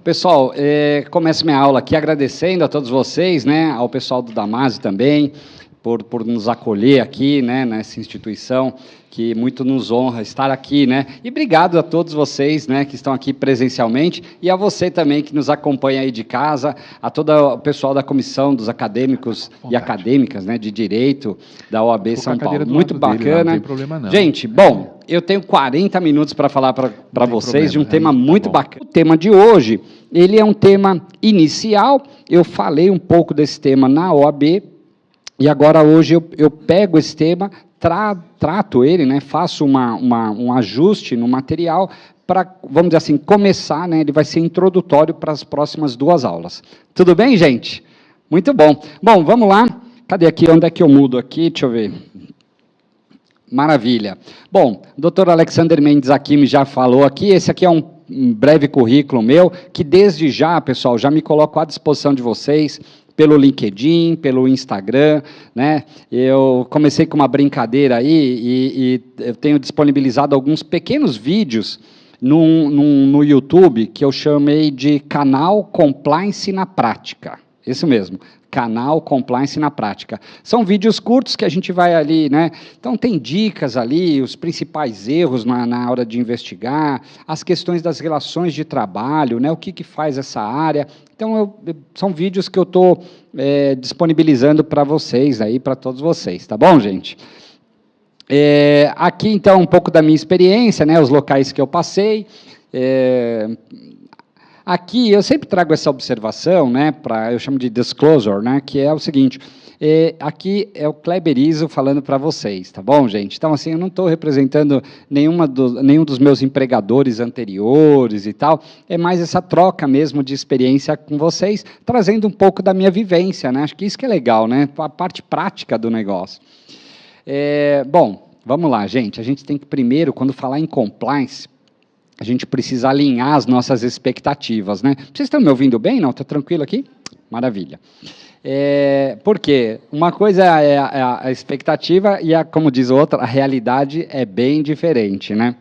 pessoal, começo minha aula aqui agradecendo a todos vocês, né, ao pessoal do Damásio também, por nos acolher aqui, né, nessa instituição, que muito nos honra estar aqui, né, e obrigado a todos vocês, né, que estão aqui presencialmente, e a você também que nos acompanha aí de casa, a todo o pessoal da comissão dos acadêmicos e acadêmicas, né, de Direito da OAB São Paulo. Muito bacana. Não tem problema não. Gente, bom, eu tenho 40 minutos para falar para vocês de um tema muito bacana. O tema de hoje, ele é um tema inicial, eu falei um pouco desse tema na OAB, e agora hoje eu pego esse tema, trato ele, né, faço um ajuste no material para, vamos dizer assim, começar, né, ele vai ser introdutório para as próximas 2 aulas. Tudo bem, gente? Muito bom. Bom, vamos lá. Cadê aqui? Onde é que eu mudo aqui? Deixa eu ver. Maravilha. Bom, o doutor Alexander Mendes Hakim já falou aqui, esse aqui é um breve currículo meu, que desde já, pessoal, já me coloco à disposição de vocês, pelo LinkedIn, pelo Instagram, né? Eu comecei com uma brincadeira aí e eu tenho disponibilizado alguns pequenos vídeos no YouTube que eu chamei de Canal Compliance na Prática. Isso mesmo, Canal Compliance na Prática. São vídeos curtos que a gente vai ali, né? Então, tem dicas ali, os principais erros na hora de investigar, as questões das relações de trabalho, né? O que faz essa área. Então, são vídeos que eu estou disponibilizando para vocês, aí, para todos vocês, tá bom, gente? Aqui, então, um pouco da minha experiência, né? Os locais que eu passei. Aqui, eu sempre trago essa observação, né, eu chamo de disclosure, né, que é o seguinte, aqui é o Kleber Iso falando para vocês, tá bom, gente? Então, assim, eu não estou representando nenhum dos meus empregadores anteriores e tal, é mais essa troca mesmo de experiência com vocês, trazendo um pouco da minha vivência, né, acho que isso que é legal, né, a parte prática do negócio. Bom, vamos lá, gente, a gente tem que primeiro, quando falar em compliance, a gente precisa alinhar as nossas expectativas, né? Vocês estão me ouvindo bem? Não? Está tranquilo aqui? Maravilha. Por quê? Uma coisa é a expectativa e, como diz outra, a realidade é bem diferente, né?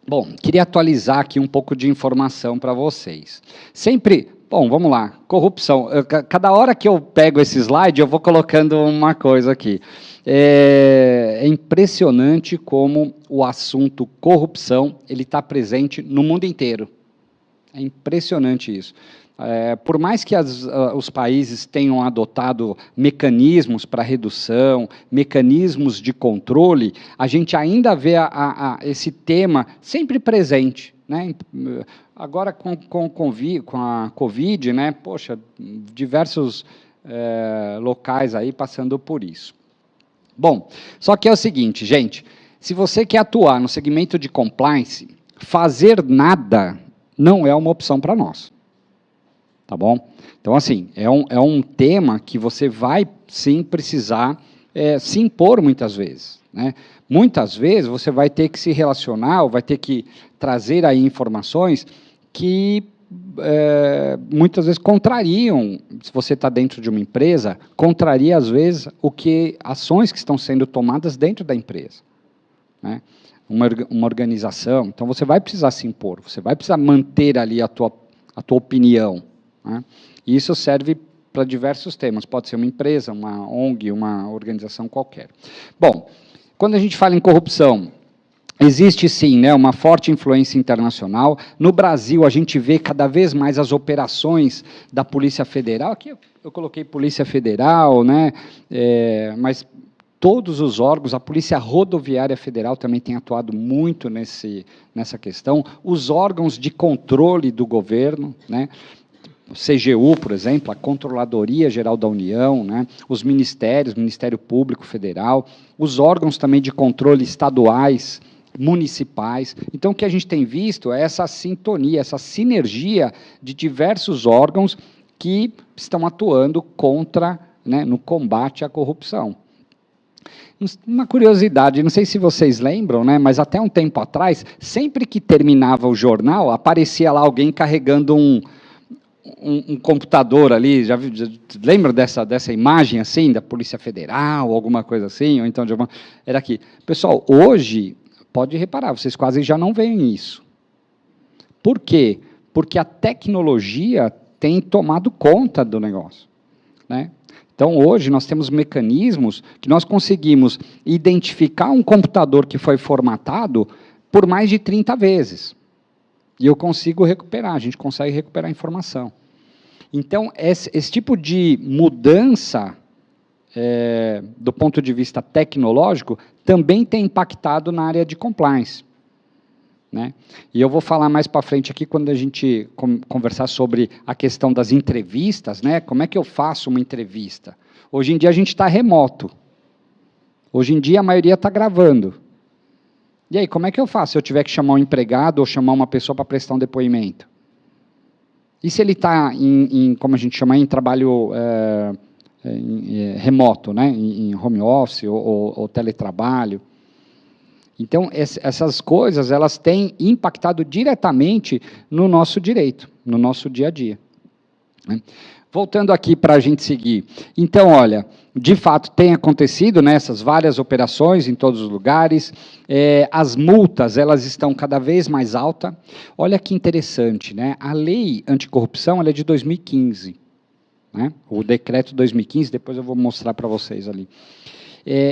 Bom, queria atualizar aqui um pouco de informação para vocês. Sempre... Bom, vamos lá. Corrupção. Cada hora que eu pego esse slide, eu vou colocando uma coisa aqui. É impressionante como o assunto corrupção ele está presente no mundo inteiro. É impressionante isso. Por mais que os países tenham adotado mecanismos para redução, mecanismos de controle, a gente ainda vê esse tema sempre presente, né? Agora, com a Covid, né, poxa, diversos locais aí passando por isso. Bom, só que é o seguinte, gente, se você quer atuar no segmento de compliance, fazer nada não é uma opção para nós. Tá bom? Então, assim, é um tema que você vai, sim, precisar se impor muitas vezes, né? Muitas vezes você vai ter que se relacionar, ou vai ter que trazer aí informações que muitas vezes contrariam, se você está dentro de uma empresa, contraria às vezes ações que estão sendo tomadas dentro da empresa, né? Uma organização, então você vai precisar se impor, você vai precisar manter ali a tua opinião, né? E isso serve para diversos temas, pode ser uma empresa, uma ONG, uma organização qualquer. Bom, quando a gente fala em corrupção, existe sim, né, uma forte influência internacional. No Brasil, a gente vê cada vez mais as operações da Polícia Federal. Aqui eu coloquei Polícia Federal, né, mas todos os órgãos, a Polícia Rodoviária Federal também tem atuado muito nessa questão. Os órgãos de controle do governo, né, o CGU, por exemplo, a Controladoria Geral da União, né, os ministérios, Ministério Público Federal, os órgãos também de controle estaduais, municipais. Então, o que a gente tem visto é essa sintonia, essa sinergia de diversos órgãos que estão atuando contra, né, no combate à corrupção. Uma curiosidade, não sei se vocês lembram, né, mas até um tempo atrás, sempre que terminava o jornal, aparecia lá alguém carregando um computador ali, já lembra dessa imagem assim, da Polícia Federal, alguma coisa assim, ou então era aqui. Pessoal, hoje, pode reparar, vocês quase já não veem isso. Por quê? porque a tecnologia tem tomado conta do negócio, né? Então, hoje, nós temos mecanismos que nós conseguimos identificar um computador que foi formatado por mais de 30 vezes. E eu consigo recuperar, a gente consegue recuperar a informação. Então, esse tipo de mudança, do ponto de vista tecnológico, também tem impactado na área de compliance, né? E eu vou falar mais para frente aqui, quando a gente conversar sobre a questão das entrevistas, né? Como é que eu faço uma entrevista? Hoje em dia a gente está remoto. Hoje em dia a maioria está gravando. E aí, como é que eu faço se eu tiver que chamar um empregado ou chamar uma pessoa para prestar um depoimento? E se ele está como a gente chama, em trabalho remoto, né? Em home office ou teletrabalho? Então, essas coisas, elas têm impactado diretamente no nosso direito, no nosso dia a dia, né? Voltando aqui para a gente seguir. Então, olha, de fato, tem acontecido, né, essas várias operações em todos os lugares, as multas, elas estão cada vez mais altas. Olha que interessante, né? A lei anticorrupção, ela é de 2015, né? O decreto 2015, depois eu vou mostrar para vocês ali.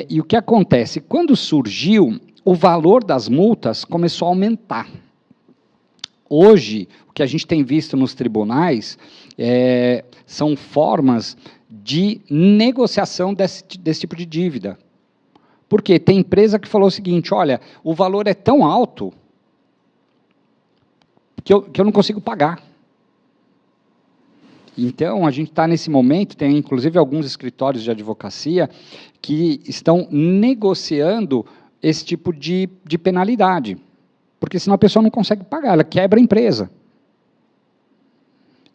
E o que acontece? Quando surgiu, o valor das multas começou a aumentar. Hoje, o que a gente tem visto nos tribunais são formas de negociação desse tipo de dívida. Porque tem empresa que falou o seguinte, olha, o valor é tão alto que eu não consigo pagar. Então, a gente está nesse momento, tem inclusive alguns escritórios de advocacia que estão negociando esse tipo de penalidade, porque senão a pessoa não consegue pagar, ela quebra a empresa.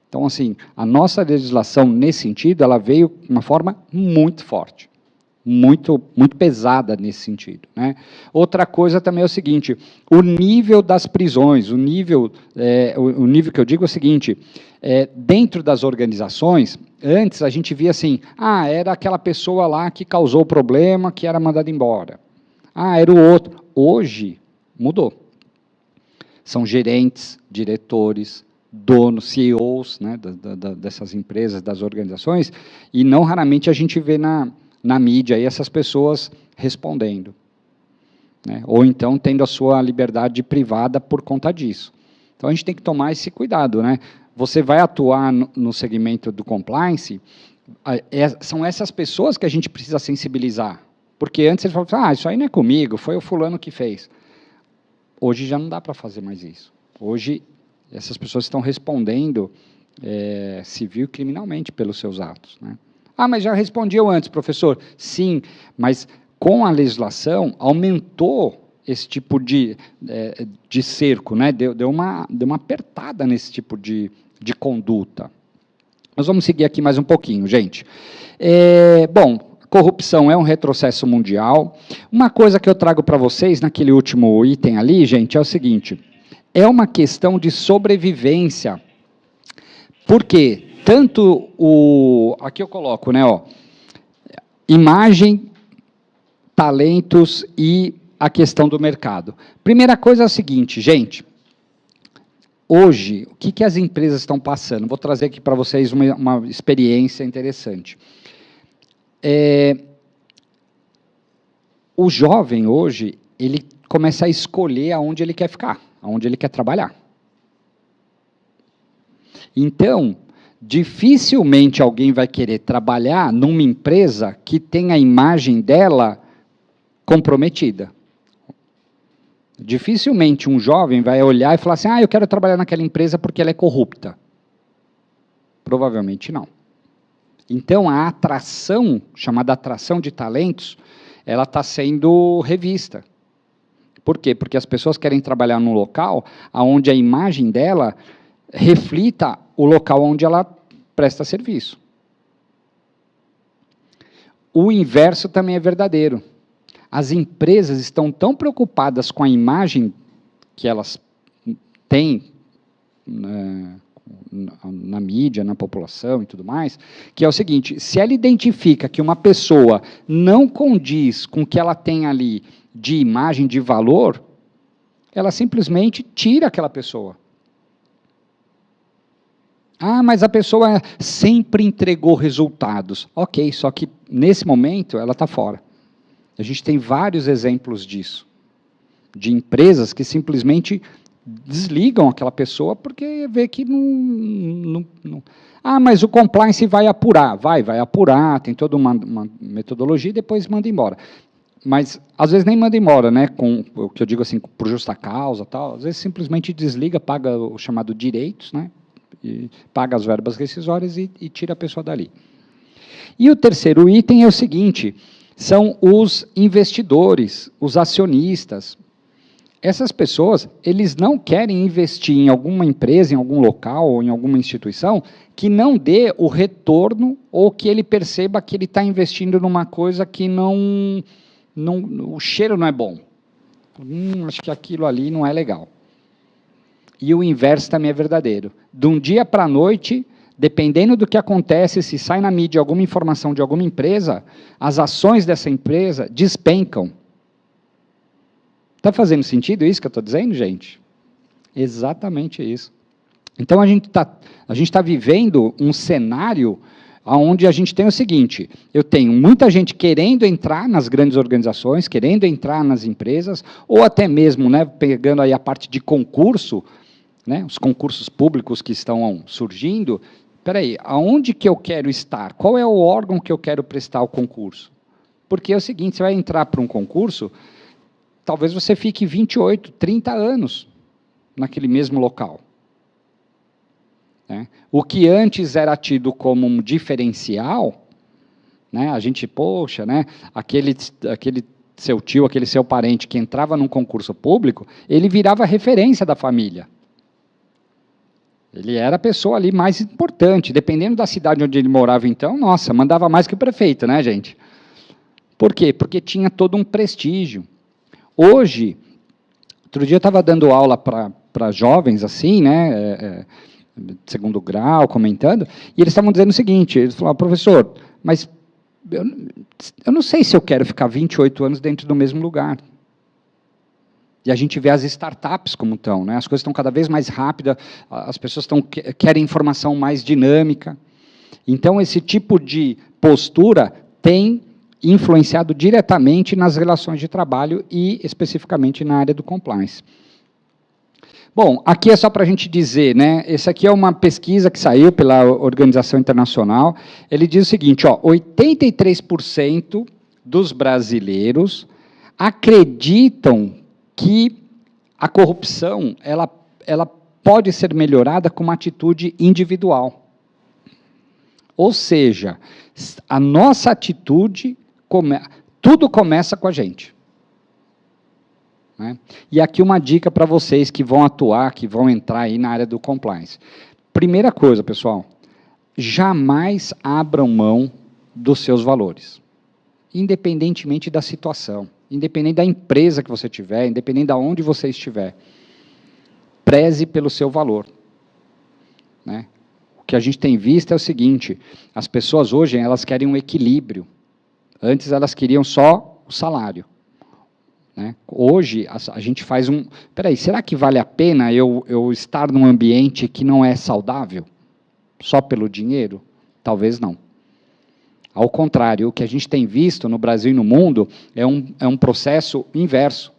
Então, assim, a nossa legislação, nesse sentido, ela veio de uma forma muito forte, muito pesada nesse sentido, né? Outra coisa também é o seguinte, o nível das prisões, o nível que eu digo é o seguinte, dentro das organizações, antes a gente via assim, era aquela pessoa lá que causou o problema, que era mandada embora. Era o outro. Hoje, mudou. São gerentes, diretores, donos, CEOs, né, dessas empresas, das organizações, e não raramente a gente vê na mídia aí essas pessoas respondendo, né, ou então tendo a sua liberdade privada por conta disso. Então, a gente tem que tomar esse cuidado, né? Você vai atuar no segmento do compliance, são essas pessoas que a gente precisa sensibilizar. Porque antes ele falava, isso aí não é comigo, foi o fulano que fez. Hoje já não dá para fazer mais isso. Hoje, essas pessoas estão respondendo civil e criminalmente pelos seus atos, né? Mas já respondiam antes, professor. Sim, mas com a legislação aumentou esse tipo de cerco, né? Deu uma apertada nesse tipo de conduta. Nós vamos seguir aqui mais um pouquinho, gente. Bom, corrupção é um retrocesso mundial. Uma coisa que eu trago para vocês, naquele último item ali, gente, é o seguinte, é uma questão de sobrevivência. Por quê? Tanto aqui eu coloco, né, imagem, talentos e a questão do mercado. Primeira coisa é o seguinte, gente, hoje, o que as empresas estão passando? Vou trazer aqui para vocês uma experiência interessante. O jovem hoje, ele começa a escolher aonde ele quer ficar, aonde ele quer trabalhar. Então, dificilmente alguém vai querer trabalhar numa empresa que tem a imagem dela comprometida. Dificilmente um jovem vai olhar e falar assim, eu quero trabalhar naquela empresa porque ela é corrupta. Provavelmente não. Então, a atração, chamada atração de talentos, ela está sendo revista. Por quê? Porque as pessoas querem trabalhar num local onde a imagem dela reflita o local onde ela presta serviço. O inverso também é verdadeiro. As empresas estão tão preocupadas com a imagem que elas têm na mídia, na população e tudo mais, que é o seguinte, se ela identifica que uma pessoa não condiz com o que ela tem ali de imagem, de valor, ela simplesmente tira aquela pessoa. Ah, mas a pessoa sempre entregou resultados. Ok, só que nesse momento ela está fora. A gente tem vários exemplos disso, de empresas que simplesmente desligam aquela pessoa porque vê que não. Ah, mas o compliance vai apurar. Vai apurar, tem toda uma metodologia e depois manda embora. Mas, às vezes, nem manda embora, né, com o que eu digo assim, por justa causa, tal. Às vezes, simplesmente desliga, paga o chamado direitos, né, e paga as verbas rescisórias e tira a pessoa dali. E o terceiro item é o seguinte, são os investidores, os acionistas. Essas pessoas, eles não querem investir em alguma empresa, em algum local ou em alguma instituição que não dê o retorno ou que ele perceba que ele está investindo numa coisa que o cheiro não é bom. Acho que aquilo ali não é legal. E o inverso também é verdadeiro. De um dia para a noite, dependendo do que acontece, se sai na mídia alguma informação de alguma empresa, as ações dessa empresa despencam. Está fazendo sentido isso que eu estou dizendo, gente? Exatamente isso. Então, a gente tá vivendo um cenário onde a gente tem o seguinte, eu tenho muita gente querendo entrar nas grandes organizações, querendo entrar nas empresas, ou até mesmo, né, pegando aí a parte de concurso, né, os concursos públicos que estão surgindo, espera aí, aonde que eu quero estar? Qual é o órgão que eu quero prestar o concurso? Porque é o seguinte, você vai entrar para um concurso, talvez você fique 28, 30 anos naquele mesmo local. Né? O que antes era tido como um diferencial, né? A gente, poxa, né? aquele seu tio, aquele seu parente que entrava num concurso público, ele virava referência da família. Ele era a pessoa ali mais importante, dependendo da cidade onde ele morava então, nossa, mandava mais que o prefeito, né, gente? Por quê? Porque tinha todo um prestígio. Hoje, outro dia eu estava dando aula para jovens, assim, né, segundo grau, comentando, e eles estavam dizendo o seguinte, eles falaram, professor, mas eu não sei se eu quero ficar 28 anos dentro do mesmo lugar. E a gente vê as startups como estão, né, as coisas estão cada vez mais rápidas, as pessoas querem informação mais dinâmica. Então, esse tipo de postura tem influenciado diretamente nas relações de trabalho e, especificamente, na área do compliance. Bom, aqui é só para a gente dizer, né, essa aqui é uma pesquisa que saiu pela Organização Internacional, ele diz o seguinte, ó, 83% dos brasileiros acreditam que a corrupção, ela pode ser melhorada com uma atitude individual. Ou seja, a nossa atitude, tudo começa com a gente. Né? E aqui uma dica para vocês que vão atuar, que vão entrar aí na área do compliance. Primeira coisa, pessoal, jamais abram mão dos seus valores, independentemente da situação, independente da empresa que você tiver, independente de onde você estiver. Preze pelo seu valor. Né? O que a gente tem visto é o seguinte, as pessoas hoje, elas querem um equilíbrio. Antes elas queriam só o salário. Né? Hoje a gente faz peraí, será que vale a pena eu estar num ambiente que não é saudável? Só pelo dinheiro? Talvez não. Ao contrário, o que a gente tem visto no Brasil e no mundo é um processo inverso.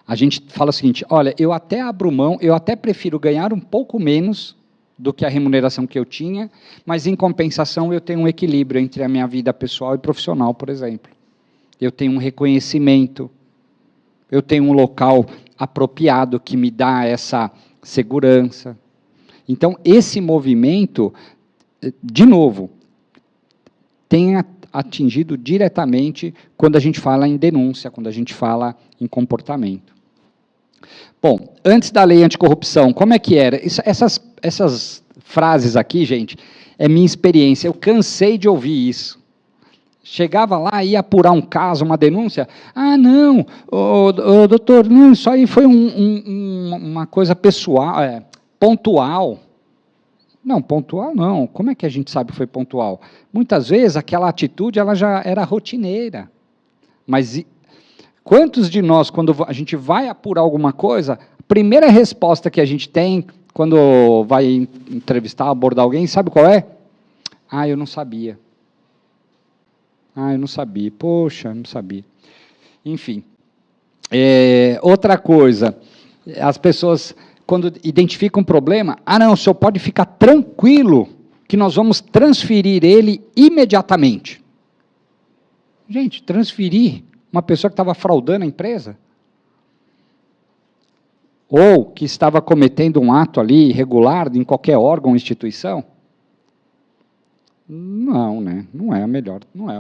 A gente fala o seguinte, olha, eu até abro mão, eu até prefiro ganhar um pouco menos do que a remuneração que eu tinha, mas, em compensação, eu tenho um equilíbrio entre a minha vida pessoal e profissional, por exemplo. Eu tenho um reconhecimento, eu tenho um local apropriado que me dá essa segurança. Então, esse movimento, de novo, tem atingido diretamente quando a gente fala em denúncia, quando a gente fala em comportamento. Bom, antes da lei anticorrupção, como é que era? Essas frases aqui, gente, é minha experiência, eu cansei de ouvir isso. Chegava lá, ia apurar um caso, uma denúncia, ah, não, doutor, não, isso aí foi uma coisa pessoal, pontual. Não, pontual não, como é que a gente sabe que foi pontual? Muitas vezes aquela atitude ela já era rotineira, mas quantos de nós, quando a gente vai apurar alguma coisa, a primeira resposta que a gente tem, quando vai entrevistar, abordar alguém, sabe qual é? Ah, eu não sabia. Ah, eu não sabia. Poxa, não sabia. Enfim. Outra coisa, as pessoas, quando identificam um problema, não, o senhor pode ficar tranquilo que nós vamos transferir ele imediatamente. Gente, transferir uma pessoa que estava fraudando a empresa? Ou que estava cometendo um ato ali irregular em qualquer órgão ou instituição? Não, né? Não é a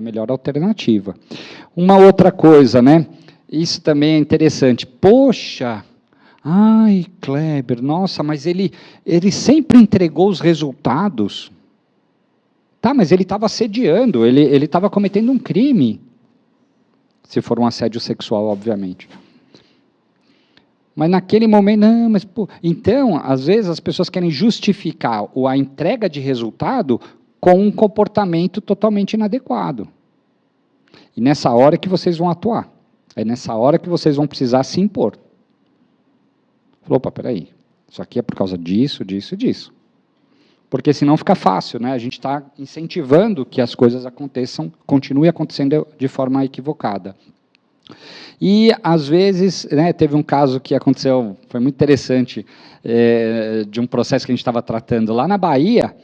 melhor alternativa. Uma outra coisa, né? Isso também é interessante. Poxa, ai, Kleber, nossa, mas ele sempre entregou os resultados. Tá, mas ele estava assediando, ele estava cometendo um crime. Se for um assédio sexual, obviamente. Mas naquele momento, não, mas pô, então, às vezes as pessoas querem justificar a entrega de resultado com um comportamento totalmente inadequado. E nessa hora que vocês vão atuar. É nessa hora que vocês vão precisar se impor. Opa, peraí, isso aqui é por causa disso, disso e disso. Porque senão fica fácil, né? A gente está incentivando que as coisas aconteçam, continuem acontecendo de forma equivocada. E, às vezes, né, teve um caso que aconteceu, foi muito interessante, de um processo que a gente estava tratando lá na Bahia,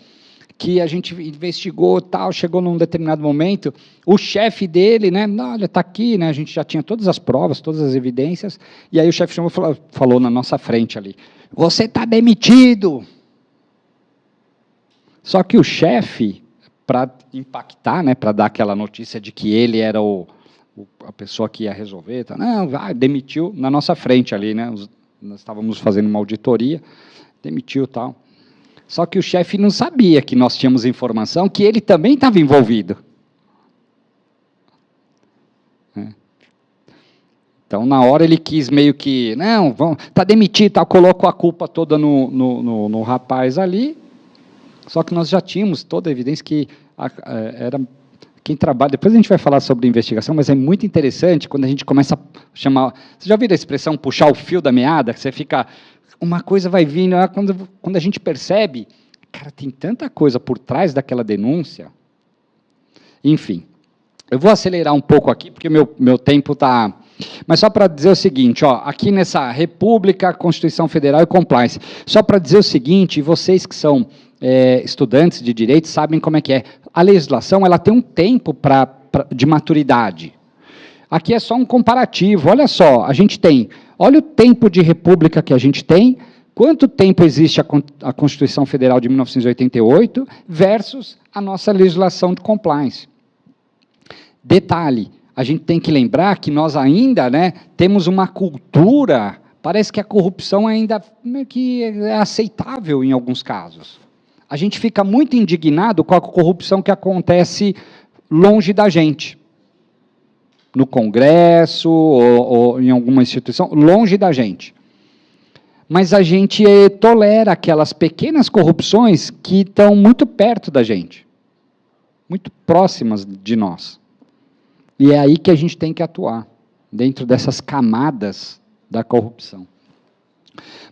que a gente investigou, tal, chegou num determinado momento, o chefe dele, né, olha, está aqui, né, a gente já tinha todas as provas, todas as evidências, e aí o chefe chamou, falou na nossa frente ali, você está demitido! Só que o chefe, para impactar, né, para dar aquela notícia de que ele era a pessoa que ia resolver, tá, não, demitiu na nossa frente ali, né, nós estávamos fazendo uma auditoria, demitiu tal. Só que o chefe não sabia que nós tínhamos informação que ele também estava envolvido. Então, na hora ele quis meio que, não, está demitido, tal, colocou a culpa toda no rapaz ali, só que nós já tínhamos toda a evidência que era quem trabalha, depois a gente vai falar sobre investigação, mas é muito interessante quando a gente começa a chamar, você já ouviu a expressão puxar o fio da meada, que você fica, uma coisa vai vindo, quando a gente percebe, cara, tem tanta coisa por trás daquela denúncia, enfim, eu vou acelerar um pouco aqui, porque meu tempo está... Mas só para dizer o seguinte, ó, aqui nessa República, Constituição Federal e Compliance, só para dizer o seguinte, vocês que são estudantes de direito sabem como é que é. A legislação ela tem um tempo de maturidade. Aqui é só um comparativo, olha só, a gente tem, olha o tempo de república que a gente tem, quanto tempo existe a Constituição Federal de 1988 versus a nossa legislação de compliance. Detalhe, a gente tem que lembrar que nós ainda, né, temos uma cultura, parece que a corrupção ainda que é aceitável em alguns casos. A gente fica muito indignado com a corrupção que acontece longe da gente. No Congresso ou em alguma instituição, longe da gente. Mas a gente tolera aquelas pequenas corrupções que estão muito perto da gente. Muito próximas de nós. E é aí que a gente tem que atuar, dentro dessas camadas da corrupção.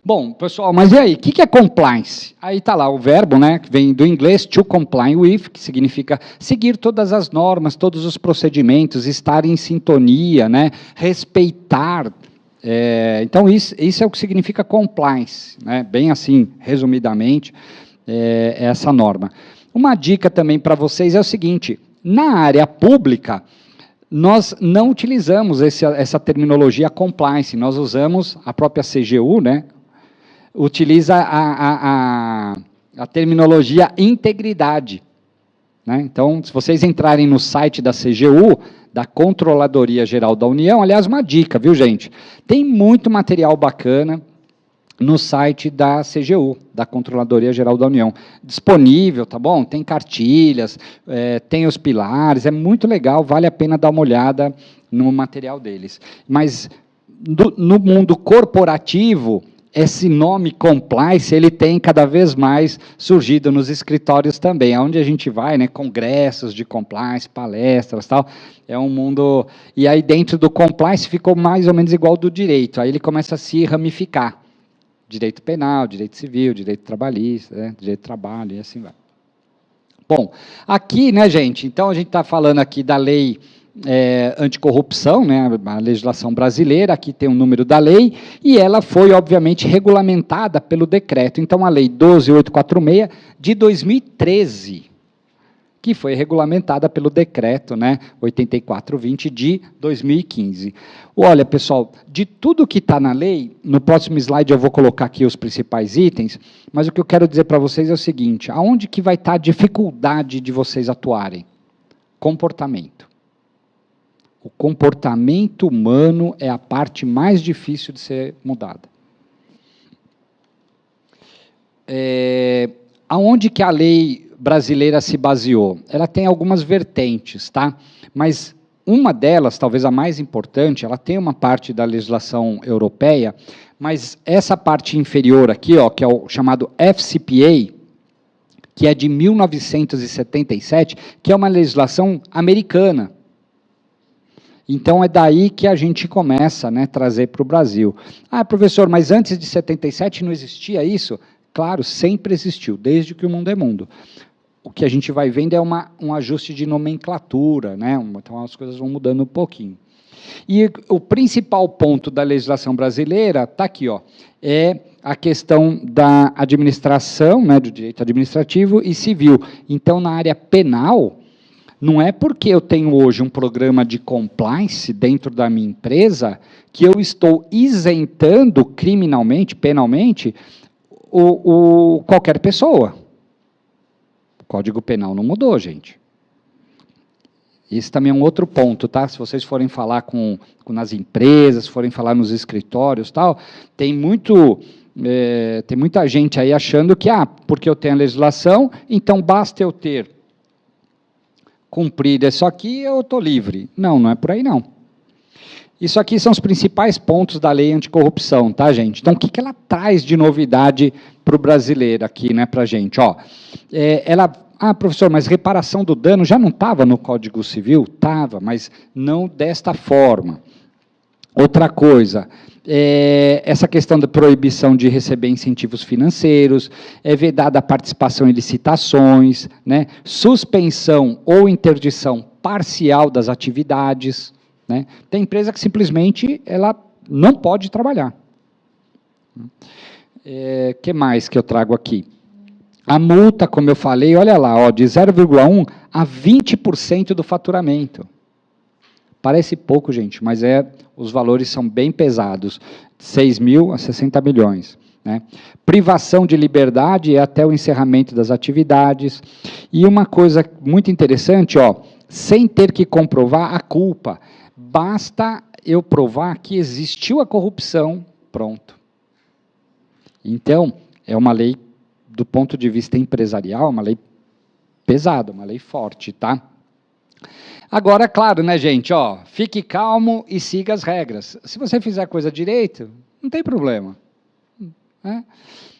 Bom, pessoal, mas e aí, o que é compliance? Aí está lá o verbo, né, que vem do inglês, to comply with, que significa seguir todas as normas, todos os procedimentos, estar em sintonia, né, respeitar. Então, isso é o que significa compliance, né, bem assim, resumidamente, essa norma. Uma dica também para vocês é o seguinte, na área pública, nós não utilizamos essa terminologia compliance, nós usamos a própria CGU, né, utiliza a terminologia integridade. Né? Então, se vocês entrarem no site da CGU, da Controladoria Geral da União, aliás, uma dica, viu, gente? Tem muito material bacana no site da CGU, da Controladoria Geral da União. Disponível, tá bom? Tem cartilhas, tem os pilares, é muito legal, vale a pena dar uma olhada no material deles. Mas, no mundo corporativo, esse nome compliance, ele tem cada vez mais surgido nos escritórios também, onde a gente vai, né, congressos de compliance, palestras, tal, é um mundo, e aí dentro do compliance ficou mais ou menos igual do direito, aí ele começa a se ramificar, direito penal, direito civil, direito trabalhista, né, direito do trabalho e assim vai. Bom, aqui, né, gente, então a gente está falando aqui da lei anticorrupção, né, a legislação brasileira, aqui tem o número da lei, e ela foi, obviamente, regulamentada pelo decreto. Então, a lei 12.846, de 2013, que foi regulamentada pelo decreto, né, 8420, de 2015. Olha, pessoal, de tudo que está na lei, no próximo slide eu vou colocar aqui os principais itens, mas o que eu quero dizer para vocês é o seguinte, aonde que vai estar a dificuldade de vocês atuarem? Comportamento. O comportamento humano é a parte mais difícil de ser mudada. Aonde que a lei brasileira se baseou? Ela tem algumas vertentes, tá? Mas uma delas, talvez a mais importante, ela tem uma parte da legislação europeia, mas essa parte inferior aqui, ó, que é o chamado FCPA, que é de 1977, que é uma legislação americana. Então, é daí que a gente começa, né, a trazer para o Brasil. Ah, professor, mas antes de 77 não existia isso? Claro, sempre existiu, desde que o mundo é mundo. O que a gente vai vendo é um ajuste de nomenclatura, né? Então as coisas vão mudando um pouquinho. E o principal ponto da legislação brasileira está aqui, ó, é a questão da administração, né, do direito administrativo e civil. Então, na área penal, não é porque eu tenho hoje um programa de compliance dentro da minha empresa que eu estou isentando criminalmente, penalmente, qualquer pessoa. O Código Penal não mudou, gente. Esse também é um outro ponto, tá? Se vocês forem falar nas empresas, forem falar nos escritórios, tal, tem muita gente aí achando que, porque eu tenho a legislação, então basta eu ter cumprido isso aqui, eu estou livre. Não, não é por aí, não. Isso aqui são os principais pontos da lei anticorrupção, tá, gente? Então, o que ela traz de novidade para o brasileiro aqui, né, para a gente? Ó, professor, mas reparação do dano já não estava no Código Civil? Estava, mas não desta forma. Outra coisa, essa questão da proibição de receber incentivos financeiros, é vedada a participação em licitações, né, suspensão ou interdição parcial das atividades, né, tem empresa que simplesmente ela não pode trabalhar. Que mais que eu trago aqui? A multa, como eu falei, olha lá, ó, de 0,1 a 20% do faturamento. Parece pouco, gente, mas os valores são bem pesados, 6 mil a 60 milhões. Né? Privação de liberdade é até o encerramento das atividades. E uma coisa muito interessante, ó, sem ter que comprovar a culpa, basta eu provar que existiu a corrupção, pronto. Então, é uma lei, do ponto de vista empresarial, uma lei pesada, uma lei forte, tá? Agora, claro, né, gente, ó, fique calmo e siga as regras. Se você fizer a coisa direito, não tem problema. Né?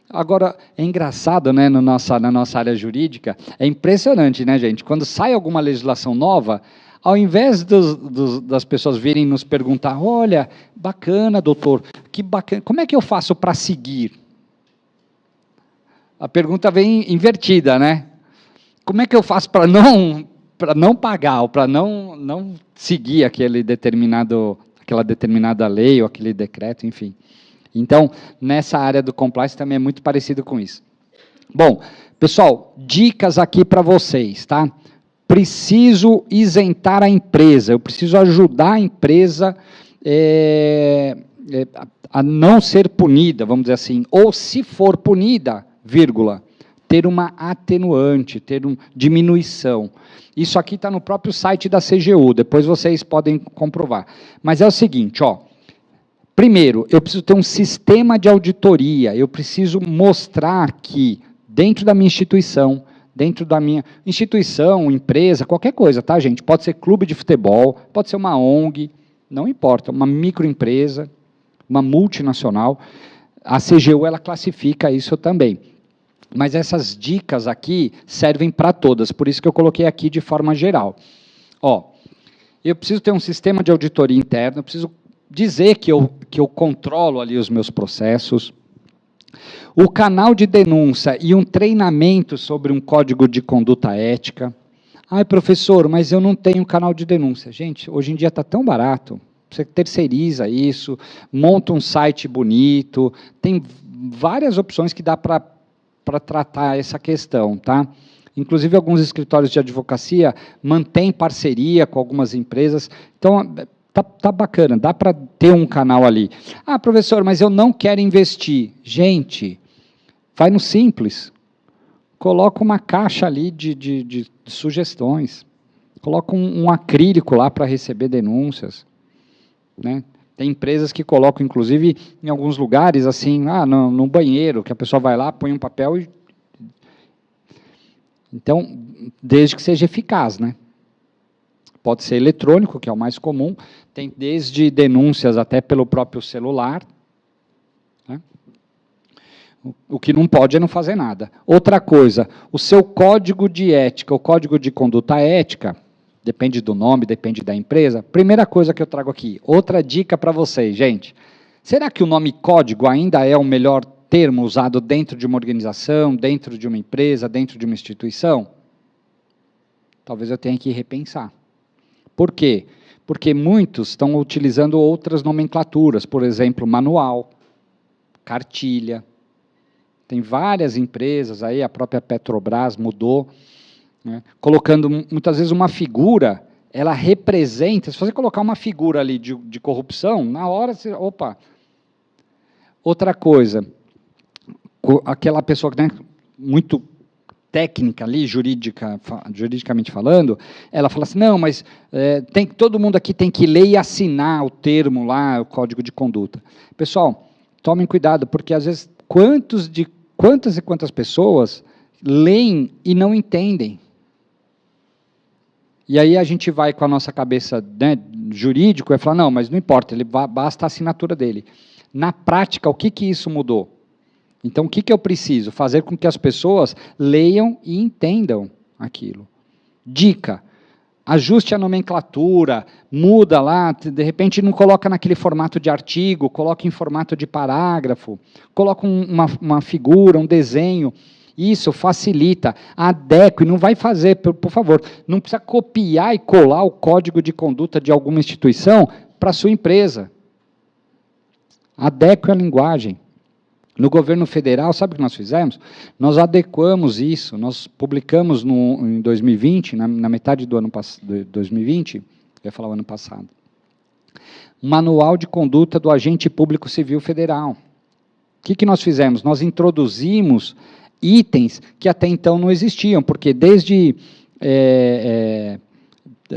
Agora, é engraçado, né, na nossa área jurídica, é impressionante, né, gente, quando sai alguma legislação nova, ao invés das pessoas virem nos perguntar, olha, bacana, doutor, que bacana, como é que eu faço para seguir? A pergunta vem invertida, né? Como é que eu faço para não pagar, ou para não seguir aquela determinada lei, ou aquele decreto, enfim. Então, nessa área do compliance também é muito parecido com isso. Bom, pessoal, dicas aqui para vocês, tá? Preciso isentar a empresa, eu preciso ajudar a empresa a não ser punida, vamos dizer assim, ou se for punida, vírgula, ter uma atenuante, ter uma diminuição. Isso aqui está no próprio site da CGU, depois vocês podem comprovar. Mas é o seguinte, ó, primeiro, eu preciso ter um sistema de auditoria, eu preciso mostrar que, dentro da minha instituição, empresa, qualquer coisa, tá, gente? Pode ser clube de futebol, pode ser uma ONG, não importa, uma microempresa, uma multinacional, a CGU, ela classifica isso também. Mas essas dicas aqui servem para todas, por isso que eu coloquei aqui de forma geral. Ó, eu preciso ter um sistema de auditoria interna, eu preciso dizer que eu controlo ali os meus processos, O canal de denúncia e um treinamento sobre um código de conduta ética. Ai, professor, mas eu não tenho canal de denúncia. Gente, hoje em dia está tão barato, você terceiriza isso, monta um site bonito, tem várias opções que dá para tratar essa questão, tá? Inclusive, alguns escritórios de advocacia mantêm parceria com algumas empresas. Então, tá bacana, dá para ter um canal ali. Ah, professor, mas eu não quero investir. Gente, vai no Simples. Coloca uma caixa ali de sugestões. Coloca um acrílico lá para receber denúncias. Né? Tem empresas que colocam, inclusive, em alguns lugares, assim, no banheiro, que a pessoa vai lá, põe um papel e... Então, desde que seja eficaz, né? Pode ser eletrônico, que é o mais comum, tem desde denúncias até pelo próprio celular. Né? O que não pode é não fazer nada. Outra coisa, o seu código de ética, o código de conduta ética, depende do nome, depende da empresa. Primeira coisa que eu trago aqui, outra dica para vocês, gente. Será que o nome código ainda é o melhor termo usado dentro de uma organização, dentro de uma empresa, dentro de uma instituição? Talvez eu tenha que repensar. Por quê? Porque muitos estão utilizando outras nomenclaturas, por exemplo, manual, cartilha. Tem várias empresas, aí a própria Petrobras mudou, né, colocando muitas vezes uma figura, ela representa, se você colocar uma figura ali de corrupção, na hora você, opa. Outra coisa, aquela pessoa que, né, muito técnica ali, juridicamente falando, ela fala assim, não, mas todo mundo aqui tem que ler e assinar o termo lá, o código de conduta. Pessoal, tomem cuidado, porque às vezes quantas e quantas pessoas leem e não entendem. E aí a gente vai com a nossa cabeça, né, jurídico e fala, não, mas não importa, basta a assinatura dele. Na prática, o que isso mudou? Então, o que eu preciso? Fazer com que as pessoas leiam e entendam aquilo. Dica, ajuste a nomenclatura, muda lá, de repente não coloca naquele formato de artigo, coloca em formato de parágrafo, coloca uma figura, um desenho. Isso facilita, adeque, não vai fazer, por favor, não precisa copiar e colar o código de conduta de alguma instituição para a sua empresa. Adeque a linguagem. No governo federal, sabe o que nós fizemos? Nós adequamos isso, nós publicamos em 2020, na metade do ano de 2020, eu ia falar o ano passado, um manual de conduta do agente público civil federal. O que nós fizemos? Nós introduzimos itens que até então não existiam, porque desde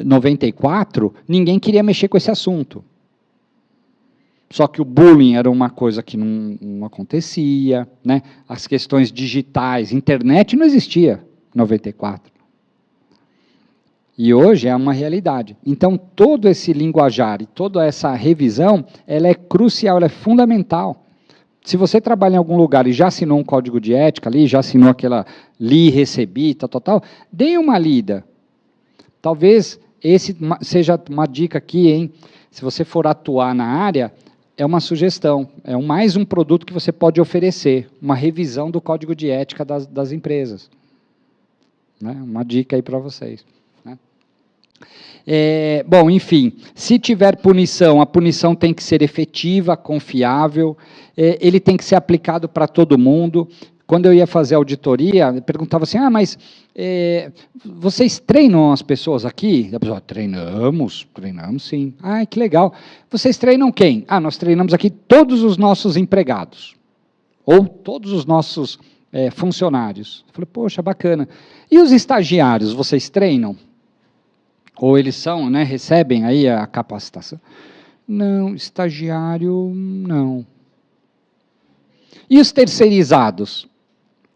94, ninguém queria mexer com esse assunto. Só que o bullying era uma coisa que não acontecia, né? As questões digitais, internet não existia em 94. E hoje é uma realidade. Então, todo esse linguajar e toda essa revisão, ela é crucial, ela é fundamental. Se você trabalha em algum lugar e já assinou um código de ética ali, já assinou aquela li, recebi, tal, dê uma lida. Talvez esse seja uma dica aqui, hein? Se você for atuar na área, é uma sugestão, é mais um produto que você pode oferecer, uma revisão do código de ética das empresas. Né? Uma dica aí para vocês. Né? Bom, enfim, se tiver punição, a punição tem que ser efetiva, confiável, ele tem que ser aplicado para todo mundo. Quando eu ia fazer auditoria, eu perguntava assim, mas vocês treinam as pessoas aqui? A pessoa, treinamos sim. Ah, que legal. Vocês treinam quem? Nós treinamos aqui todos os nossos empregados, ou todos os nossos funcionários. Eu falei, poxa, bacana. E os estagiários, vocês treinam? Ou eles são, né, recebem aí a capacitação? Não, estagiário, não. E os terceirizados?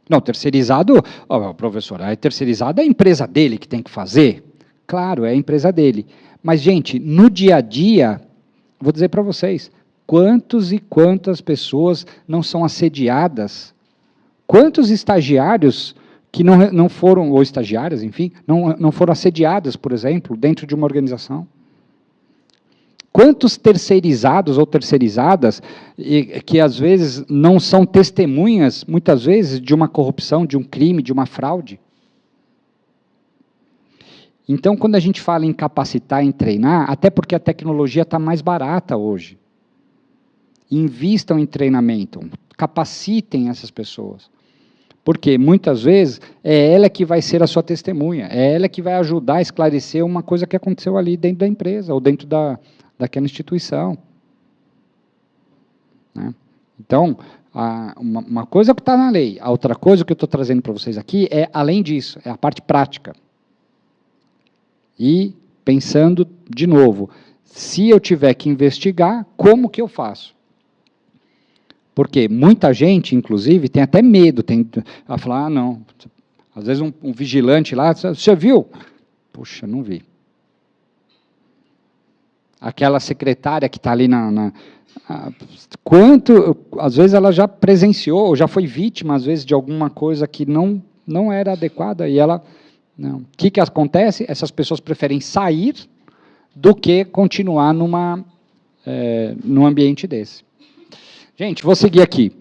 Não, terceirizado, professor, a terceirizada é a empresa dele que tem que fazer? Claro, é a empresa dele. Mas, gente, no dia a dia, vou dizer para vocês, quantos e quantas pessoas não são assediadas? Quantos estagiários que não foram, ou estagiárias, enfim, não foram assediadas, por exemplo, dentro de uma organização? Quantos terceirizados ou terceirizadas que às vezes não são testemunhas, muitas vezes, de uma corrupção, de um crime, de uma fraude? Então, quando a gente fala em capacitar, em treinar, até porque a tecnologia está mais barata hoje, invistam em treinamento, capacitem essas pessoas. Porque, muitas vezes, é ela que vai ser a sua testemunha, é ela que vai ajudar a esclarecer uma coisa que aconteceu ali dentro da empresa, ou dentro daquela instituição. Né? Então, uma coisa que está na lei, a outra coisa que eu estou trazendo para vocês aqui é, além disso, é a parte prática. E, pensando, de novo, se eu tiver que investigar, como que eu faço? Porque muita gente, inclusive, tem até medo, a falar, não, às vezes um vigilante lá, você viu? Puxa, não vi. Aquela secretária que está ali às vezes ela já presenciou, ou já foi vítima, às vezes, de alguma coisa que não era adequada, e ela, não. O que acontece? Essas pessoas preferem sair do que continuar num ambiente desse. Gente, vou seguir aqui.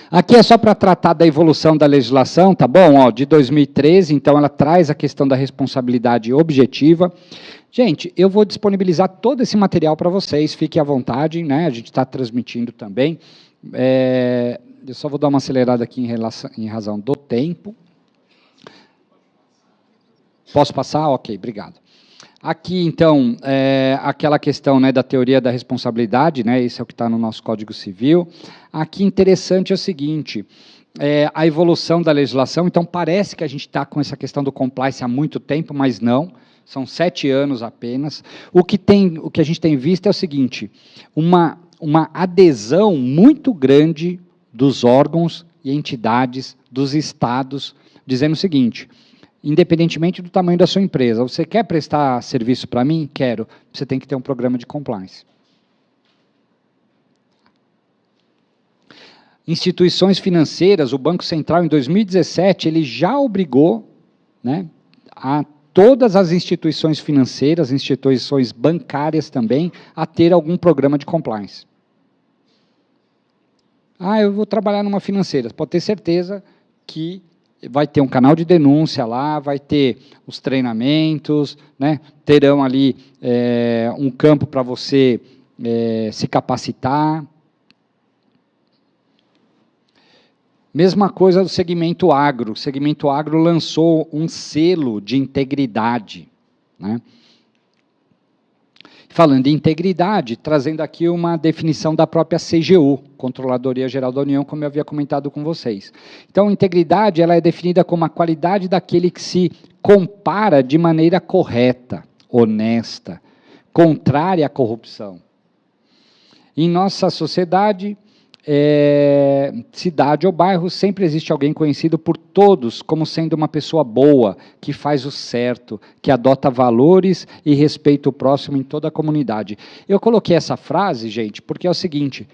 Aqui é só para tratar da evolução da legislação, tá bom? Ó, de 2013, então ela traz a questão da responsabilidade objetiva. Gente, eu vou disponibilizar todo esse material para vocês, fiquem à vontade, né? A gente está transmitindo também. Eu só vou dar uma acelerada aqui em razão do tempo. Posso passar? Ok, obrigado. Aqui, então, aquela questão, né, da teoria da responsabilidade, né, esse é o que está no nosso Código Civil. Aqui, interessante é o seguinte, a evolução da legislação, então, parece que a gente está com essa questão do compliance há muito tempo, mas não, são 7 anos apenas. O que a gente tem visto é o seguinte, uma adesão muito grande dos órgãos e entidades, dos estados, dizendo o seguinte, independentemente do tamanho da sua empresa, você quer prestar serviço para mim? Quero. Você tem que ter um programa de compliance. Instituições financeiras, o Banco Central, em 2017, ele já obrigou, né, a todas as instituições financeiras, instituições bancárias também, a ter algum programa de compliance. Eu vou trabalhar numa financeira. Pode ter certeza que vai ter um canal de denúncia lá, vai ter os treinamentos, né, terão ali um campo para você se capacitar. Mesma coisa do segmento agro. O segmento agro lançou um selo de integridade. Né? Falando em integridade, trazendo aqui uma definição da própria CGU, Controladoria Geral da União, como eu havia comentado com vocês. Então, integridade ela é definida como a qualidade daquele que se compara de maneira correta, honesta, contrária à corrupção. Em nossa sociedade, cidade ou bairro, sempre existe alguém conhecido por todos como sendo uma pessoa boa, que faz o certo, que adota valores e respeita o próximo em toda a comunidade. Eu coloquei essa frase, gente, porque é o seguinte,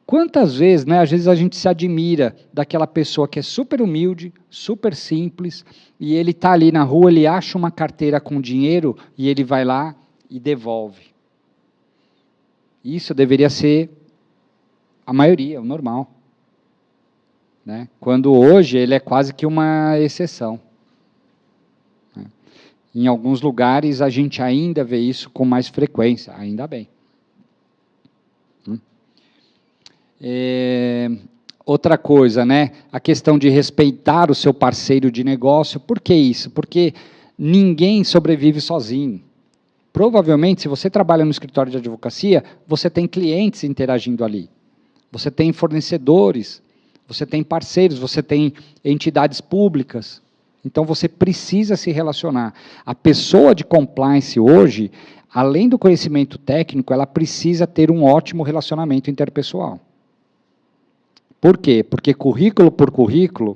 quantas vezes, né, às vezes a gente se admira daquela pessoa que é super humilde, super simples, e ele está ali na rua, ele acha uma carteira com dinheiro, e ele vai lá e devolve. Isso deveria ser a maioria, o normal. Né? Quando hoje ele é quase que uma exceção. Né? Em alguns lugares a gente ainda vê isso com mais frequência, ainda bem. Outra coisa, né? A questão de respeitar o seu parceiro de negócio. Por que isso? Porque ninguém sobrevive sozinho. Provavelmente, se você trabalha no escritório de advocacia, você tem clientes interagindo ali. Você tem fornecedores, você tem parceiros, você tem entidades públicas. Então, você precisa se relacionar. A pessoa de compliance hoje, além do conhecimento técnico, ela precisa ter um ótimo relacionamento interpessoal. Por quê? Porque currículo por currículo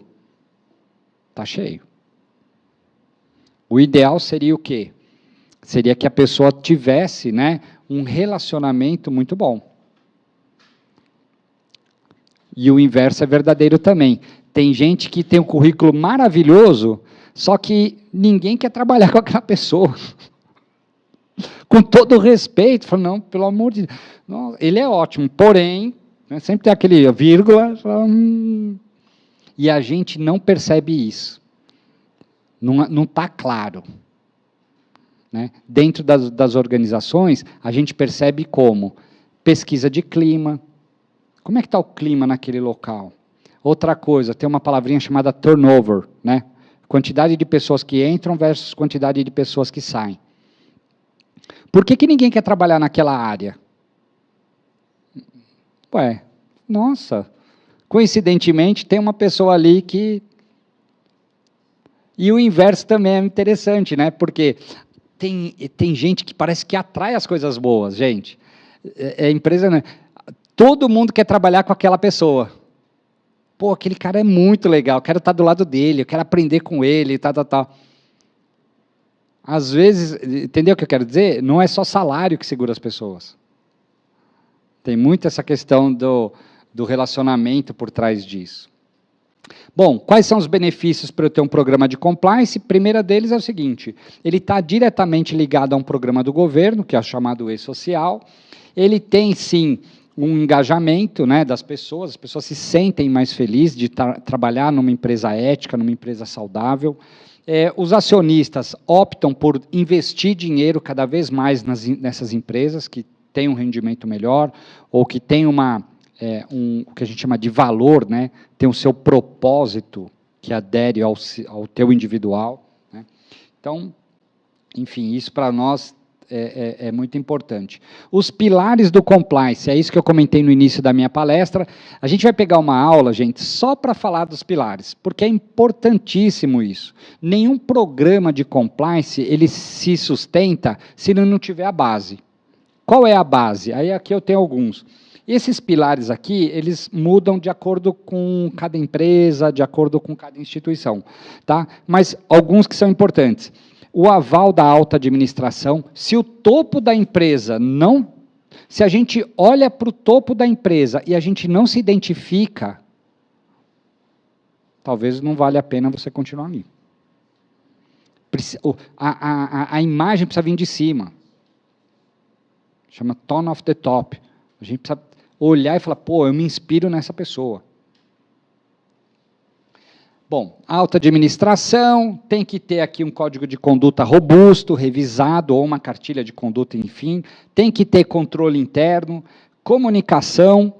está cheio. O ideal seria o quê? Seria que a pessoa tivesse, né, um relacionamento muito bom. E o inverso é verdadeiro também. Tem gente que tem um currículo maravilhoso, só que ninguém quer trabalhar com aquela pessoa. Com todo o respeito, falo, não, pelo amor de Deus. Não, ele é ótimo, porém, né, sempre tem aquele vírgula, e a gente não percebe isso. Não está claro. Né? Dentro das organizações, a gente percebe como pesquisa de clima. Como é que está o clima naquele local? Outra coisa, tem uma palavrinha chamada turnover, né? Quantidade de pessoas que entram versus quantidade de pessoas que saem. Por que ninguém quer trabalhar naquela área? Ué, nossa, coincidentemente tem uma pessoa ali que... E o inverso também é interessante, né? Porque tem gente que parece que atrai as coisas boas, gente. É impressionante. Todo mundo quer trabalhar com aquela pessoa. Pô, aquele cara é muito legal, eu quero estar do lado dele, eu quero aprender com ele, tal. Às vezes, entendeu o que eu quero dizer? Não é só salário que segura as pessoas. Tem muito essa questão do relacionamento por trás disso. Bom, quais são os benefícios para eu ter um programa de compliance? Primeira deles é o seguinte, ele está diretamente ligado a um programa do governo, que é chamado E-Social. Ele tem, sim, um engajamento, né, das pessoas, as pessoas se sentem mais felizes de trabalhar numa empresa ética, numa empresa saudável. Os acionistas optam por investir dinheiro cada vez mais nessas empresas que têm um rendimento melhor, ou que têm o que a gente chama de valor, né, tem o seu propósito que adere ao teu individual. Né? Então, enfim, isso para nós é muito importante. Os pilares do compliance, é isso que eu comentei no início da minha palestra. A gente vai pegar uma aula, gente, só para falar dos pilares, porque é importantíssimo isso. Nenhum programa de compliance, ele se sustenta se ele não tiver a base. Qual é a base? Aí aqui eu tenho alguns. Esses pilares aqui, eles mudam de acordo com cada empresa, de acordo com cada instituição, tá? Mas alguns que são importantes. O aval da alta administração, se o topo da empresa não... Se a gente olha para o topo da empresa e a gente não se identifica, talvez não valha a pena você continuar ali. A imagem precisa vir de cima. Chama tone of the top. A gente precisa olhar e falar, pô, eu me inspiro nessa pessoa. Bom, alta administração, tem que ter aqui um código de conduta robusto, revisado, ou uma cartilha de conduta, enfim. Tem que ter controle interno, comunicação.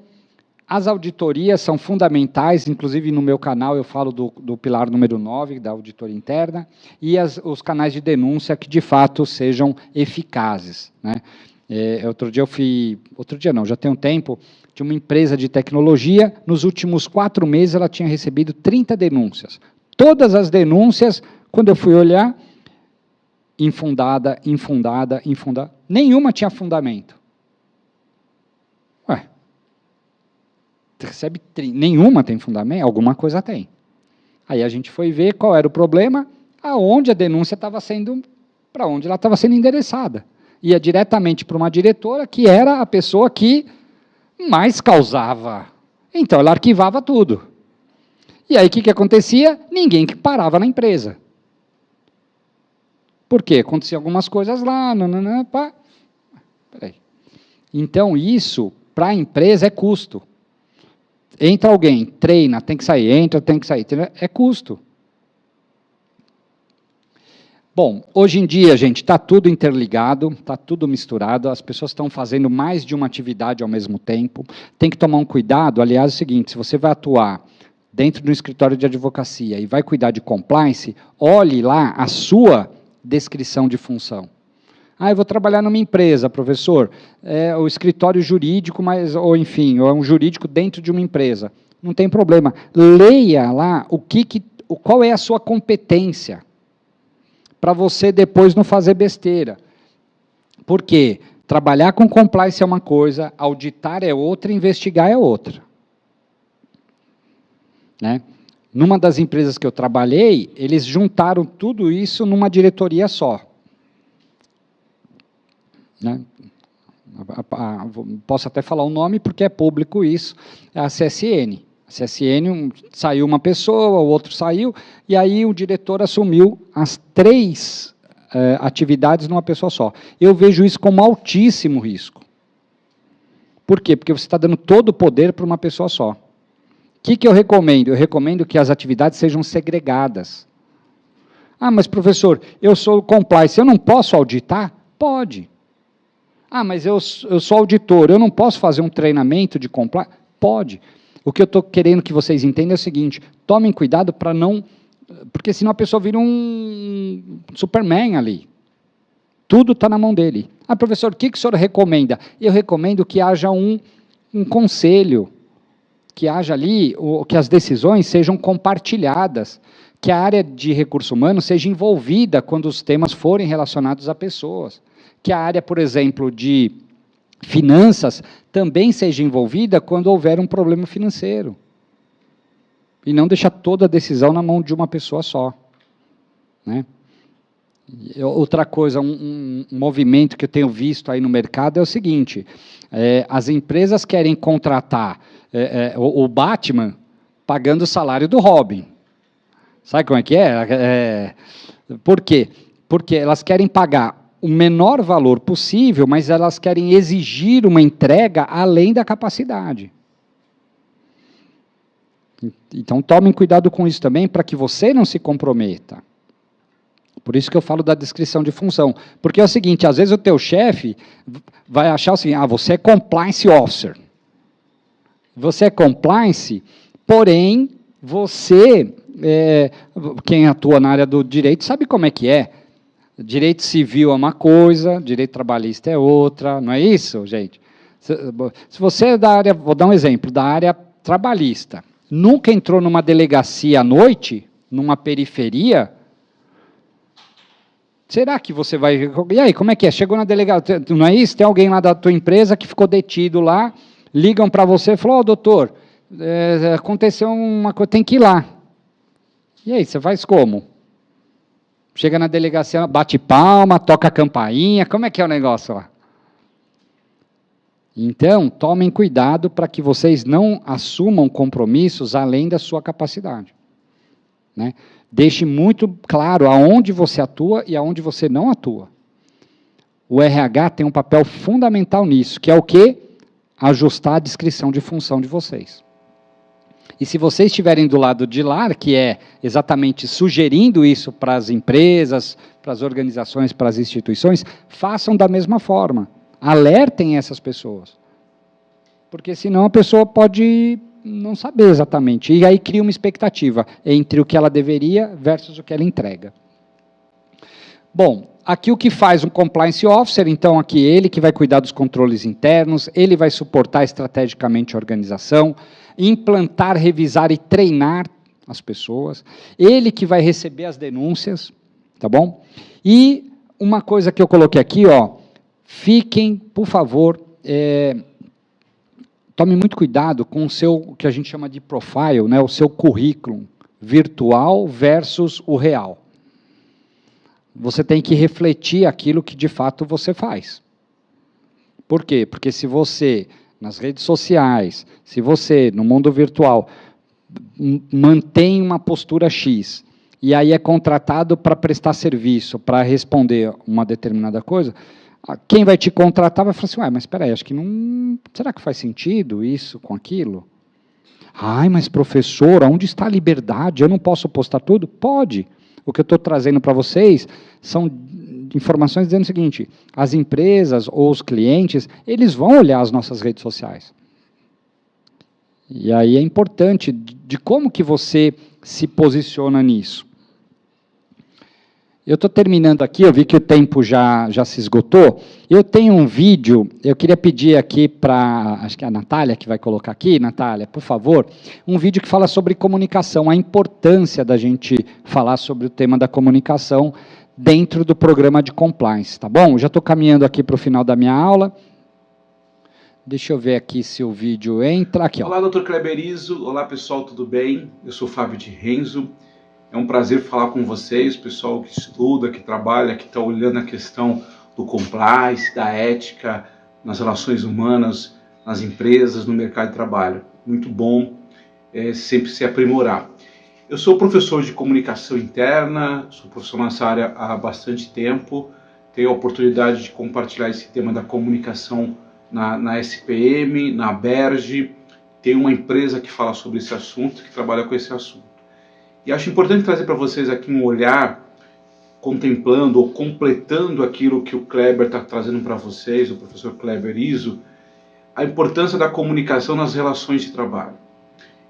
As auditorias são fundamentais, inclusive no meu canal eu falo do pilar número 9, da auditoria interna, e os canais de denúncia que, de fato, sejam eficazes, né? Já tem um tempo, de uma empresa de tecnologia, nos últimos 4 meses ela tinha recebido 30 denúncias. Todas as denúncias, quando eu fui olhar, infundada, nenhuma tinha fundamento. Ué, recebe nenhuma tem fundamento? Alguma coisa tem. Aí a gente foi ver qual era o problema, aonde a denúncia estava sendo, para onde ela estava sendo endereçada. Ia diretamente para uma diretora, que era a pessoa que mais causava. Então, ela arquivava tudo. E aí, o que acontecia? Ninguém que parava na empresa. Por quê? Aconteciam algumas coisas lá, Peraí. Então, isso, para a empresa, é custo. Entra alguém, treina, tem que sair, entra, tem que sair, é custo. Bom, hoje em dia, gente, está tudo interligado, está tudo misturado, as pessoas estão fazendo mais de uma atividade ao mesmo tempo, tem que tomar um cuidado. Aliás, é o seguinte, se você vai atuar dentro do escritório de advocacia e vai cuidar de compliance, olhe lá a sua descrição de função. Eu vou trabalhar numa empresa, professor, o escritório jurídico, ou enfim, ou é um jurídico dentro de uma empresa. Não tem problema, leia lá qual é a sua competência, para você depois não fazer besteira. Por quê? Trabalhar com compliance é uma coisa, auditar é outra, investigar é outra. Né? Numa das empresas que eu trabalhei, eles juntaram tudo isso numa diretoria só. Né? Posso até falar o nome, porque é público isso, é a CSN. A CSN, saiu uma pessoa, o outro saiu, e aí o diretor assumiu as 3 atividades numa pessoa só. Eu vejo isso como altíssimo risco. Por quê? Porque você está dando todo o poder para uma pessoa só. O que eu recomendo? Eu recomendo que as atividades sejam segregadas. Ah, mas professor, eu sou compliance, eu não posso auditar? Pode. Ah, mas eu sou auditor, eu não posso fazer um treinamento de compliance? Pode. O que eu estou querendo que vocês entendam é o seguinte, tomem cuidado para não... Porque senão a pessoa vira um Superman ali. Tudo está na mão dele. Ah, professor, o que o senhor recomenda? Eu recomendo que haja um conselho, que haja ali, que as decisões sejam compartilhadas, que a área de recursos humanos seja envolvida quando os temas forem relacionados a pessoas, que a área, por exemplo, de finanças também seja envolvida quando houver um problema financeiro. E não deixar toda a decisão na mão de uma pessoa só. Né? Outra coisa, um movimento que eu tenho visto aí no mercado é o seguinte, as empresas querem contratar o Batman pagando o salário do Robin. Sabe como é que é? Por quê? Porque elas querem pagar o menor valor possível, mas elas querem exigir uma entrega além da capacidade. Então, tomem cuidado com isso também, para que você não se comprometa. Por isso que eu falo da descrição de função. Porque é o seguinte, às vezes o teu chefe vai achar o seguinte, você é compliance officer. Você é compliance, porém, você, quem atua na área do direito, sabe como é que é. Direito civil é uma coisa, direito trabalhista é outra, não é isso, gente? Se você é da área, vou dar um exemplo, da área trabalhista, nunca entrou numa delegacia à noite, numa periferia, será que você vai... E aí, como é que é? Chegou na delegacia, não é isso? Tem alguém lá da tua empresa que ficou detido lá, ligam para você e falam, doutor, aconteceu uma coisa, tem que ir lá. E aí, você faz como? Chega na delegacia, bate palma, toca a campainha, como é que é o negócio lá? Então, tomem cuidado para que vocês não assumam compromissos além da sua capacidade. Né? Deixe muito claro aonde você atua e aonde você não atua. O RH tem um papel fundamental nisso, que é o quê? Ajustar a descrição de função de vocês. E se vocês estiverem do lado de lá, que é exatamente sugerindo isso para as empresas, para as organizações, para as instituições, façam da mesma forma. Alertem essas pessoas. Porque senão a pessoa pode não saber exatamente. E aí cria uma expectativa entre o que ela deveria versus o que ela entrega. Bom, aqui o que faz um compliance officer, então aqui ele que vai cuidar dos controles internos, ele vai suportar estrategicamente a organização, implantar, revisar e treinar as pessoas, ele que vai receber as denúncias, tá bom? E uma coisa que eu coloquei aqui, ó, fiquem, por favor, tome muito cuidado com o seu, o que a gente chama de profile, né, o seu currículo virtual versus o real. Você tem que refletir aquilo que de fato você faz. Por quê? Porque se você, nas redes sociais, se você, no mundo virtual, mantém uma postura X, e aí é contratado para prestar serviço, para responder uma determinada coisa, quem vai te contratar vai falar assim, mas espera aí, acho que não... Será que faz sentido isso com aquilo? Ai, mas professor, onde está a liberdade? Eu não posso postar tudo? Pode. O que eu estou trazendo para vocês são informações dizendo o seguinte, as empresas ou os clientes, eles vão olhar as nossas redes sociais. E aí é importante de como que você se posiciona nisso. Eu estou terminando aqui, eu vi que o tempo já se esgotou. Eu tenho um vídeo, eu queria pedir aqui para, acho que é a Natália que vai colocar aqui, Natália, por favor, um vídeo que fala sobre comunicação, a importância da gente falar sobre o tema da comunicação dentro do programa de compliance, tá bom? Já estou caminhando aqui para o final da minha aula. Deixa eu ver aqui se o vídeo entra. Aqui, ó. Olá, Dr. Kleberizo. Olá, pessoal, tudo bem? Eu sou Fábio de Renzo. É um prazer falar com vocês, pessoal que estuda, que trabalha, que está olhando a questão do compliance, da ética, nas relações humanas, nas empresas, no mercado de trabalho. Muito bom sempre se aprimorar. Eu sou professor de comunicação interna, sou professor nessa área há bastante tempo, tenho a oportunidade de compartilhar esse tema da comunicação na SPM, na Berge, tenho uma empresa que fala sobre esse assunto, que trabalha com esse assunto. E acho importante trazer para vocês aqui um olhar contemplando ou completando aquilo que o Kleber está trazendo para vocês, o professor Kleber Izzo, a importância da comunicação nas relações de trabalho.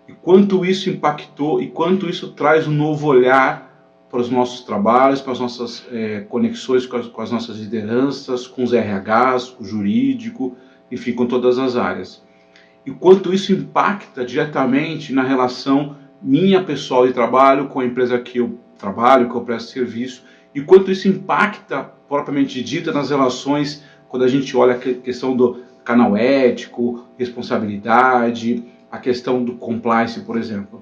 E quanto isso impactou e quanto isso traz um novo olhar para os nossos trabalhos, para as nossas conexões com as nossas lideranças, com os RHs, com o jurídico, enfim, com todas as áreas. E quanto isso impacta diretamente na relação minha pessoal de trabalho com a empresa que eu trabalho, que eu presto serviço, e quanto isso impacta, propriamente dita, nas relações, quando a gente olha a questão do canal ético, responsabilidade, a questão do compliance, por exemplo.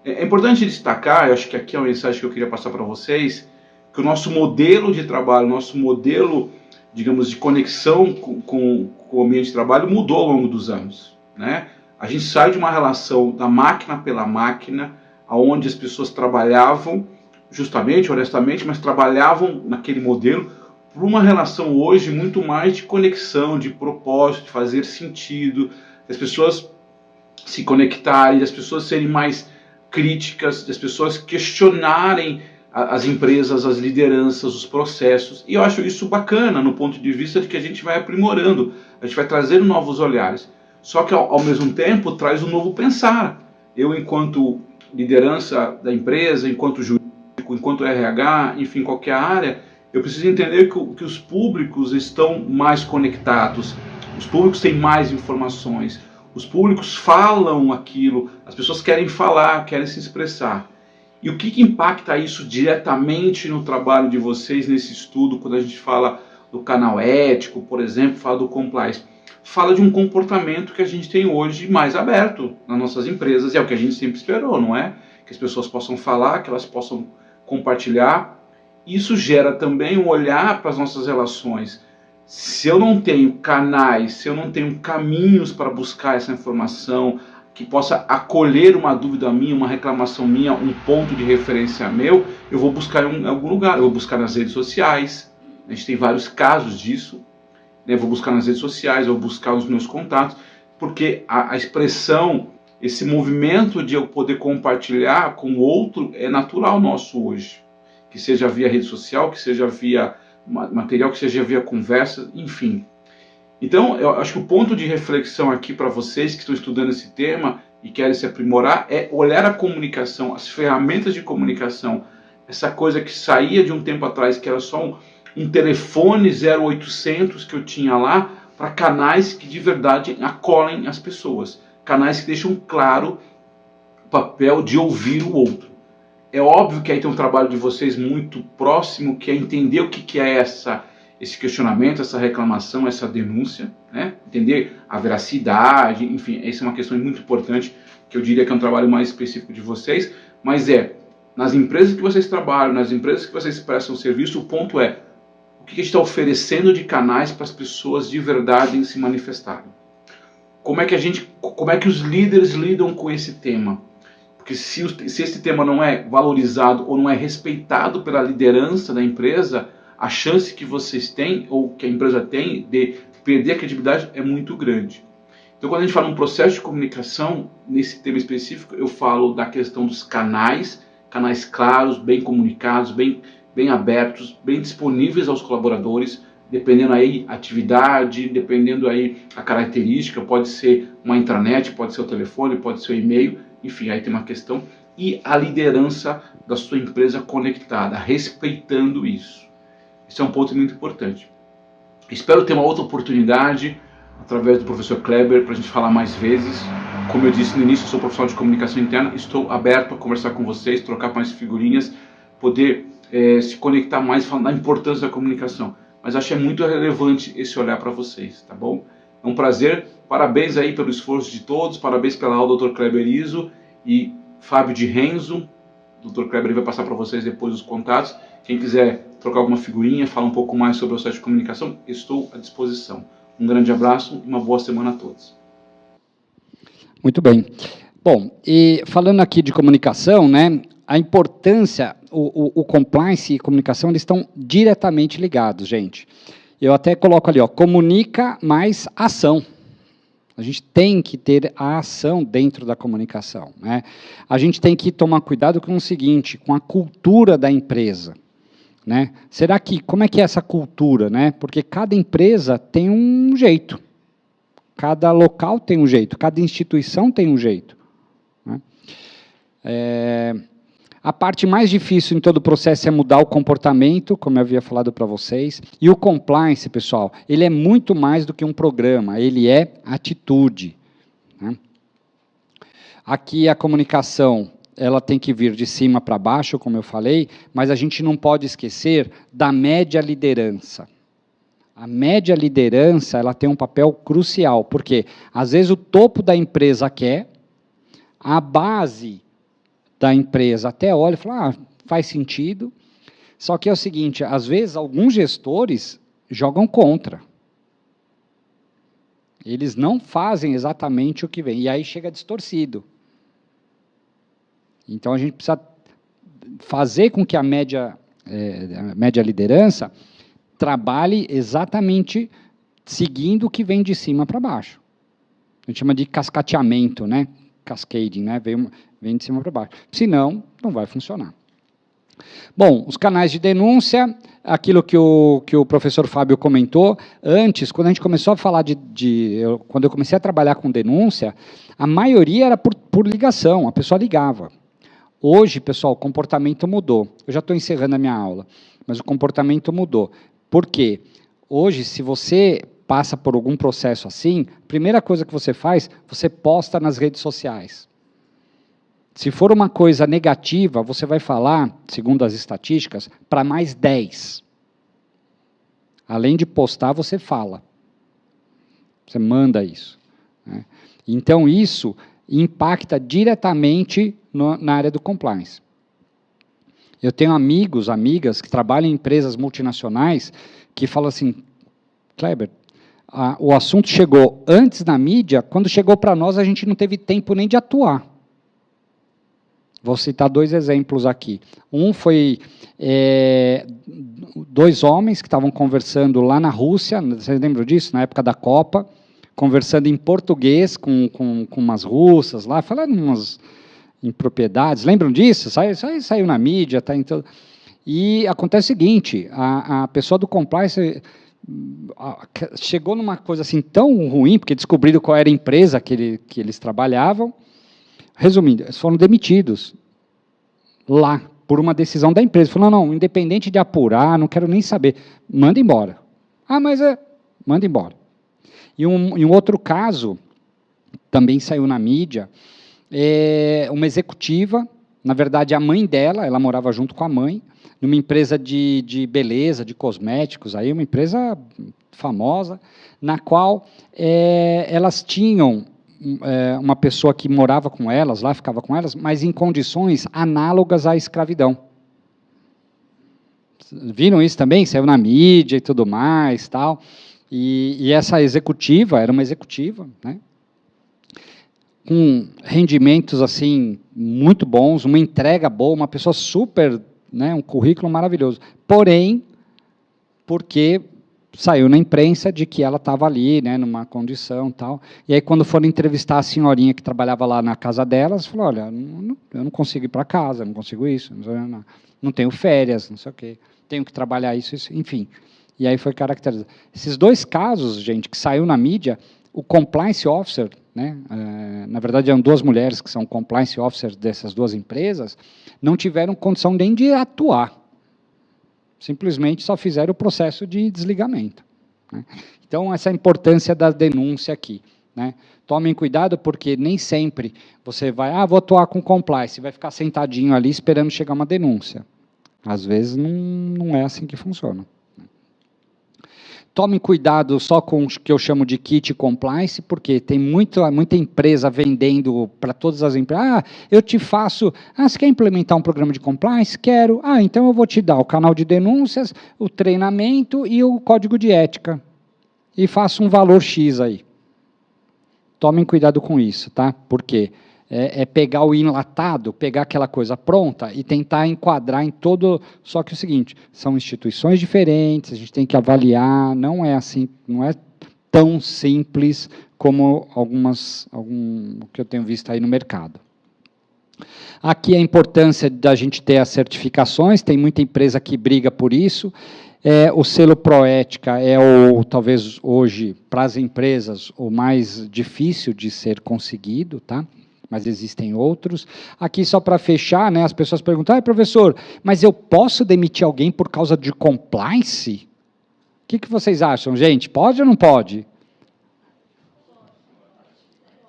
É importante destacar, eu acho que aqui é uma mensagem que eu queria passar para vocês, que o nosso modelo de trabalho, nosso modelo, digamos, de conexão com o ambiente de trabalho mudou ao longo dos anos, né? A gente sai de uma relação da máquina pela máquina, onde as pessoas trabalhavam, justamente, honestamente, mas trabalhavam naquele modelo, para uma relação hoje muito mais de conexão, de propósito, de fazer sentido, as pessoas se conectarem, as pessoas serem mais críticas, as pessoas questionarem as empresas, as lideranças, os processos. E eu acho isso bacana no ponto de vista de que a gente vai aprimorando, a gente vai trazendo novos olhares. Só que ao mesmo tempo traz um novo pensar. Eu, enquanto liderança da empresa, enquanto jurídico, enquanto RH, enfim, qualquer área, eu preciso entender que os públicos estão mais conectados, os públicos têm mais informações, os públicos falam aquilo, as pessoas querem falar, querem se expressar. E o que impacta isso diretamente no trabalho de vocês nesse estudo, quando a gente fala do canal ético, por exemplo, fala do compliance? Fala de um comportamento que a gente tem hoje mais aberto nas nossas empresas, e é o que a gente sempre esperou, não é? Que as pessoas possam falar, que elas possam compartilhar. Isso gera também um olhar para as nossas relações. Se eu não tenho canais, se eu não tenho caminhos para buscar essa informação, que possa acolher uma dúvida minha, uma reclamação minha, um ponto de referência meu, eu vou buscar em algum lugar, eu vou buscar nas redes sociais, a gente tem vários casos disso, né? Eu vou buscar nas redes sociais, eu vou buscar os meus contatos, porque a expressão, esse movimento de eu poder compartilhar com o outro é natural nosso hoje, que seja via rede social, que seja via material, que seja via conversa, enfim. Então, eu acho que o ponto de reflexão aqui para vocês que estão estudando esse tema e querem se aprimorar é olhar a comunicação, as ferramentas de comunicação, essa coisa que saía de um tempo atrás, que era só um telefone 0800 que eu tinha lá, para canais que de verdade acolhem as pessoas, canais que deixam claro o papel de ouvir o outro. É óbvio que aí tem um trabalho de vocês muito próximo, que é entender o que é esse questionamento, essa reclamação, essa denúncia, né? Entender a veracidade, enfim, essa é uma questão muito importante, que eu diria que é um trabalho mais específico de vocês, mas nas empresas que vocês trabalham, nas empresas que vocês prestam serviço, o ponto é, o que a gente está oferecendo de canais para as pessoas de verdade se manifestarem? Como é que os líderes lidam com esse tema? Porque se esse tema não é valorizado ou não é respeitado pela liderança da empresa, a chance que vocês têm, ou que a empresa tem, de perder a credibilidade é muito grande. Então, quando a gente fala um processo de comunicação, nesse tema específico, eu falo da questão dos canais claros, bem comunicados, bem abertos, bem disponíveis aos colaboradores, dependendo aí a atividade, dependendo aí a característica, pode ser uma intranet, pode ser o telefone, pode ser o e-mail, enfim, aí tem uma questão. E a liderança da sua empresa conectada, respeitando isso. Esse é um ponto muito importante. Espero ter uma outra oportunidade, através do professor Kleber, para a gente falar mais vezes. Como eu disse no início, eu sou profissional de comunicação interna, estou aberto a conversar com vocês, trocar mais figurinhas, poder se conectar mais, falar da importância da comunicação. Mas achei muito relevante esse olhar para vocês, tá bom? É um prazer, parabéns aí pelo esforço de todos, parabéns pela aula do Dr. Kleber Izzo e Fábio de Renzo. O Dr. Kleber vai passar para vocês depois os contatos. Quem quiser trocar alguma figurinha, falar um pouco mais sobre o site de comunicação, estou à disposição. Um grande abraço e uma boa semana a todos. Muito bem. Bom, e falando aqui de comunicação, né, a importância, o compliance e comunicação, eles estão diretamente ligados, gente. Eu até coloco ali, ó, comunica mais ação. A gente tem que ter a ação dentro da comunicação, né? A gente tem que tomar cuidado com o seguinte, com a cultura da empresa, né? Será que, como é que é essa cultura, né? Porque cada empresa tem um jeito, cada local tem um jeito, cada instituição tem um jeito, né? A parte mais difícil em todo o processo é mudar o comportamento, como eu havia falado para vocês. E o compliance, pessoal, ele é muito mais do que um programa, ele é atitude, né? Aqui a comunicação, ela tem que vir de cima para baixo, como eu falei, mas a gente não pode esquecer da média liderança. A média liderança, ela tem um papel crucial, porque às vezes o topo da empresa quer, a base da empresa até olha e fala, faz sentido, só que é o seguinte, às vezes alguns gestores jogam contra. Eles não fazem exatamente o que vem, e aí chega distorcido. Então a gente precisa fazer com que a média liderança trabalhe exatamente seguindo o que vem de cima para baixo. A gente chama de cascateamento, né? Cascading, né? Vem de cima para baixo. Senão, não vai funcionar. Bom, os canais de denúncia, aquilo que o professor Fábio comentou, antes, quando a gente começou a falar quando eu comecei a trabalhar com denúncia, a maioria era por ligação, a pessoa ligava. Hoje, pessoal, o comportamento mudou. Eu já estou encerrando a minha aula, mas o comportamento mudou. Por quê? Hoje, se você passa por algum processo assim, a primeira coisa que você faz, você posta nas redes sociais. Se for uma coisa negativa, você vai falar, segundo as estatísticas, para mais 10. Além de postar, você fala. Você manda isso, né? Então, isso impacta diretamente na área do compliance. Eu tenho amigos, amigas, que trabalham em empresas multinacionais, que falam assim, Kleber, o assunto chegou antes na mídia, quando chegou para nós, a gente não teve tempo nem de atuar. Vou citar 2 exemplos aqui. Um foi 2 homens que estavam conversando lá na Rússia, vocês lembram disso? Na época da Copa, conversando em português com umas russas lá, falando umas impropriedades. Lembram disso? Saiu na mídia, tá em todo... E acontece o seguinte, a pessoa do compliance chegou numa coisa assim tão ruim, porque descobriram qual era a empresa que eles trabalhavam. Resumindo, eles foram demitidos lá, por uma decisão da empresa. Falaram, não, independente de apurar, não quero nem saber, manda embora. Mas manda embora. E um outro caso, também saiu na mídia, uma executiva, na verdade a mãe dela, ela morava junto com a mãe, numa empresa de beleza, de cosméticos, aí uma empresa famosa, na qual elas tinham uma pessoa que morava com elas, lá ficava com elas, mas em condições análogas à escravidão. Viram isso também? Saiu na mídia e tudo mais, tal. E essa executiva, era uma executiva, né? Com rendimentos assim muito bons, uma entrega boa, uma pessoa super, né, um currículo maravilhoso. Porém, porque saiu na imprensa de que ela estava ali, né, numa condição tal. E aí, quando foram entrevistar a senhorinha que trabalhava lá na casa delas, falou, olha, eu não consigo ir para casa, não consigo isso, não tenho férias, não sei o quê, tenho que trabalhar isso, enfim. E aí foi caracterizado. Esses 2 casos, gente, que saiu na mídia, o compliance officer, né, na verdade, eram 2 mulheres que são compliance officers dessas 2 empresas, não tiveram condição nem de atuar. Simplesmente só fizeram o processo de desligamento, né? Então, essa é a importância da denúncia aqui, né? Tomem cuidado, porque nem sempre você vai, vou atuar com compliance, vai ficar sentadinho ali esperando chegar uma denúncia. Às vezes, não é assim que funciona. Tomem cuidado só com o que eu chamo de kit compliance, porque tem muita empresa vendendo para todas as empresas. Eu te faço... você quer implementar um programa de compliance? Quero. Então eu vou te dar o canal de denúncias, o treinamento e o código de ética. E faço um valor X aí. Tomem cuidado com isso, tá? Porque é pegar o enlatado, pegar aquela coisa pronta e tentar enquadrar em todo... Só que é o seguinte, são instituições diferentes, a gente tem que avaliar, não é assim, não é tão simples como o que eu tenho visto aí no mercado. Aqui a importância da gente ter as certificações, tem muita empresa que briga por isso. O selo Proética é talvez hoje, para as empresas, o mais difícil de ser conseguido, tá? Mas existem outros. Aqui, só para fechar, né, as pessoas perguntam, professor, mas eu posso demitir alguém por causa de compliance? O que vocês acham, gente? Pode ou não pode?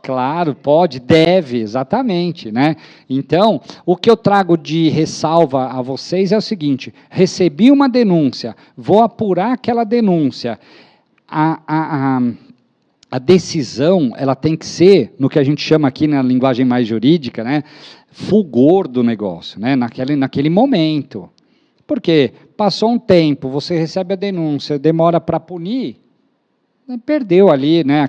Claro, pode, deve, exatamente, né? Então, o que eu trago de ressalva a vocês é o seguinte, recebi uma denúncia, vou apurar aquela denúncia, a decisão, ela tem que ser, no que a gente chama aqui na linguagem mais jurídica, né, fulgor do negócio, né, naquele momento. Porque passou um tempo, você recebe a denúncia, demora para punir, perdeu ali, né,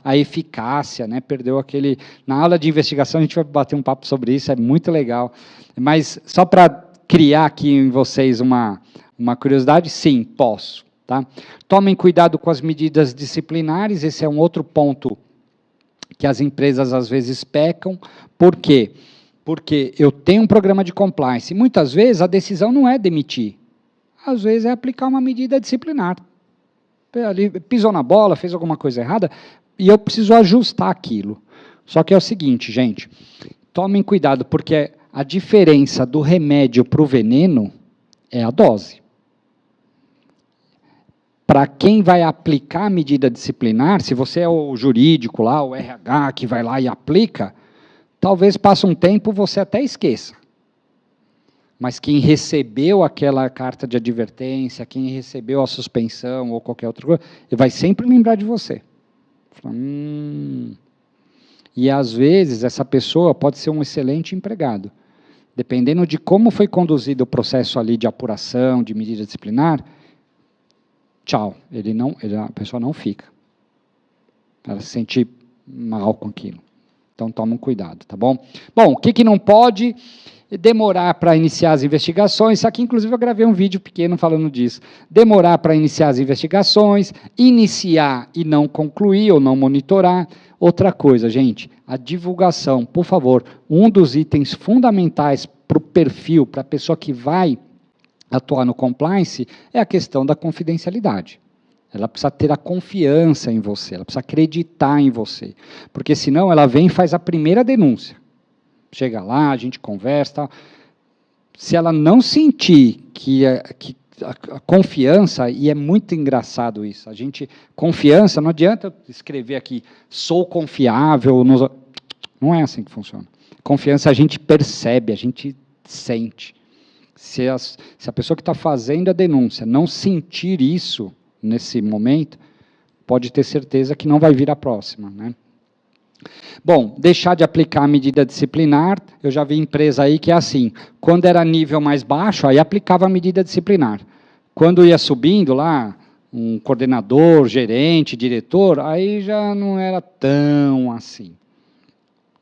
a eficácia, né, perdeu aquele... Na aula de investigação a gente vai bater um papo sobre isso, é muito legal. Mas só para criar aqui em vocês uma curiosidade, sim, posso. Tá? Tomem cuidado com as medidas disciplinares, esse é um outro ponto que as empresas às vezes pecam. Por quê? Porque eu tenho um programa de compliance, e muitas vezes a decisão não é demitir, às vezes é aplicar uma medida disciplinar. Ali, pisou na bola, fez alguma coisa errada, e eu preciso ajustar aquilo. Só que é o seguinte, gente, tomem cuidado, porque a diferença do remédio para o veneno é a dose. Para quem vai aplicar a medida disciplinar, se você é o jurídico lá, o RH, que vai lá e aplica, talvez passe um tempo você até esqueça. Mas quem recebeu aquela carta de advertência, quem recebeu a suspensão ou qualquer outra coisa, ele vai sempre lembrar de você. E às vezes essa pessoa pode ser um excelente empregado. Dependendo de como foi conduzido o processo ali de apuração, de medida disciplinar, tchau, a pessoa não fica. Ela se sente mal com aquilo. Então, tomem cuidado, tá bom? Bom, o que não pode? Demorar para iniciar as investigações. Isso aqui, inclusive, eu gravei um vídeo pequeno falando disso. Demorar para iniciar as investigações, iniciar e não concluir ou não monitorar. Outra coisa, gente, a divulgação, por favor, um dos itens fundamentais para o perfil, para a pessoa que vai atuar no compliance, é a questão da confidencialidade. Ela precisa ter a confiança em você, ela precisa acreditar em você, porque senão ela vem e faz a primeira denúncia. Chega lá, a gente conversa, tal. Se ela não sentir que a confiança, e é muito engraçado isso, confiança, não adianta eu escrever aqui, sou confiável, não é assim que funciona. Confiança a gente percebe, a gente sente. Se a pessoa que está fazendo a denúncia não sentir isso nesse momento, pode ter certeza que não vai vir a próxima, né? Bom, deixar de aplicar a medida disciplinar, eu já vi empresa aí que é assim, quando era nível mais baixo, aí aplicava a medida disciplinar. Quando ia subindo lá, um coordenador, gerente, diretor, aí já não era tão assim.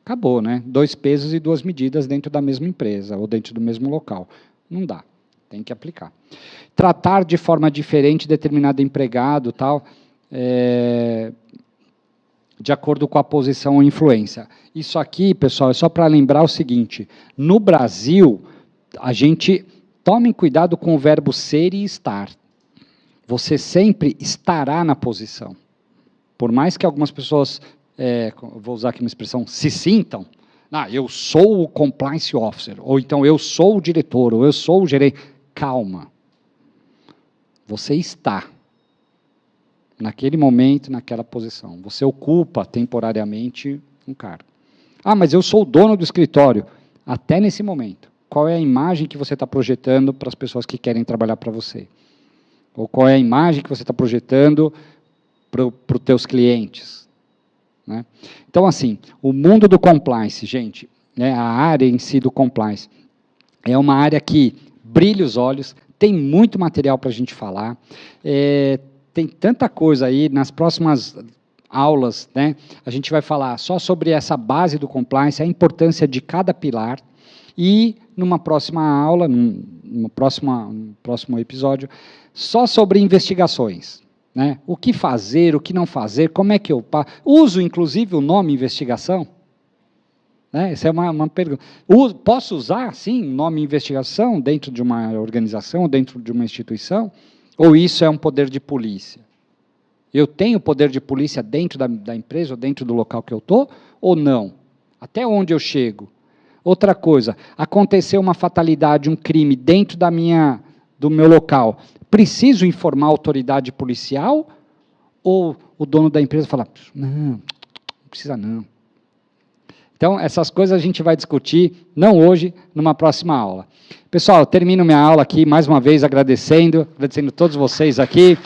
Acabou, né? 2 pesos e 2 medidas dentro da mesma empresa, ou dentro do mesmo local. Não dá, tem que aplicar. Tratar de forma diferente determinado empregado, tal, de acordo com a posição ou influência. Isso aqui, pessoal, é só para lembrar o seguinte, no Brasil, tomem cuidado com o verbo ser e estar. Você sempre estará na posição. Por mais que algumas pessoas, vou usar aqui uma expressão, se sintam, eu sou o compliance officer, ou então eu sou o diretor, ou eu sou o gerente. Calma. Você está naquele momento, naquela posição. Você ocupa temporariamente um cargo. Mas eu sou o dono do escritório. Até nesse momento. Qual é a imagem que você está projetando para as pessoas que querem trabalhar para você? Ou qual é a imagem que você está projetando para os teus clientes? Né? Então, assim, o mundo do compliance, gente, né, a área em si do compliance, é uma área que brilha os olhos, tem muito material para a gente falar, tem tanta coisa aí, nas próximas aulas, né, a gente vai falar só sobre essa base do compliance, a importância de cada pilar, e numa próxima aula, num próximo episódio, só sobre investigações. Né? O que fazer, o que não fazer, como é que eu uso, inclusive, o nome investigação? Né? Essa é uma pergunta. Posso usar, sim, o nome investigação dentro de uma organização, dentro de uma instituição? Ou isso é um poder de polícia? Eu tenho poder de polícia dentro da empresa, ou dentro do local que eu estou, ou não? Até onde eu chego? Outra coisa, aconteceu uma fatalidade, um crime dentro do meu local, preciso informar a autoridade policial? Ou o dono da empresa fala, não precisa não. Então, essas coisas a gente vai discutir, não hoje, numa próxima aula. Pessoal, eu termino minha aula aqui, mais uma vez, agradecendo todos vocês aqui,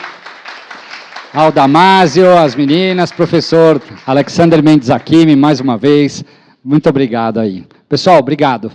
ao Damásio, as meninas, professor Alexander Mendes Hakimi, mais uma vez, muito obrigado aí. Pessoal, obrigado.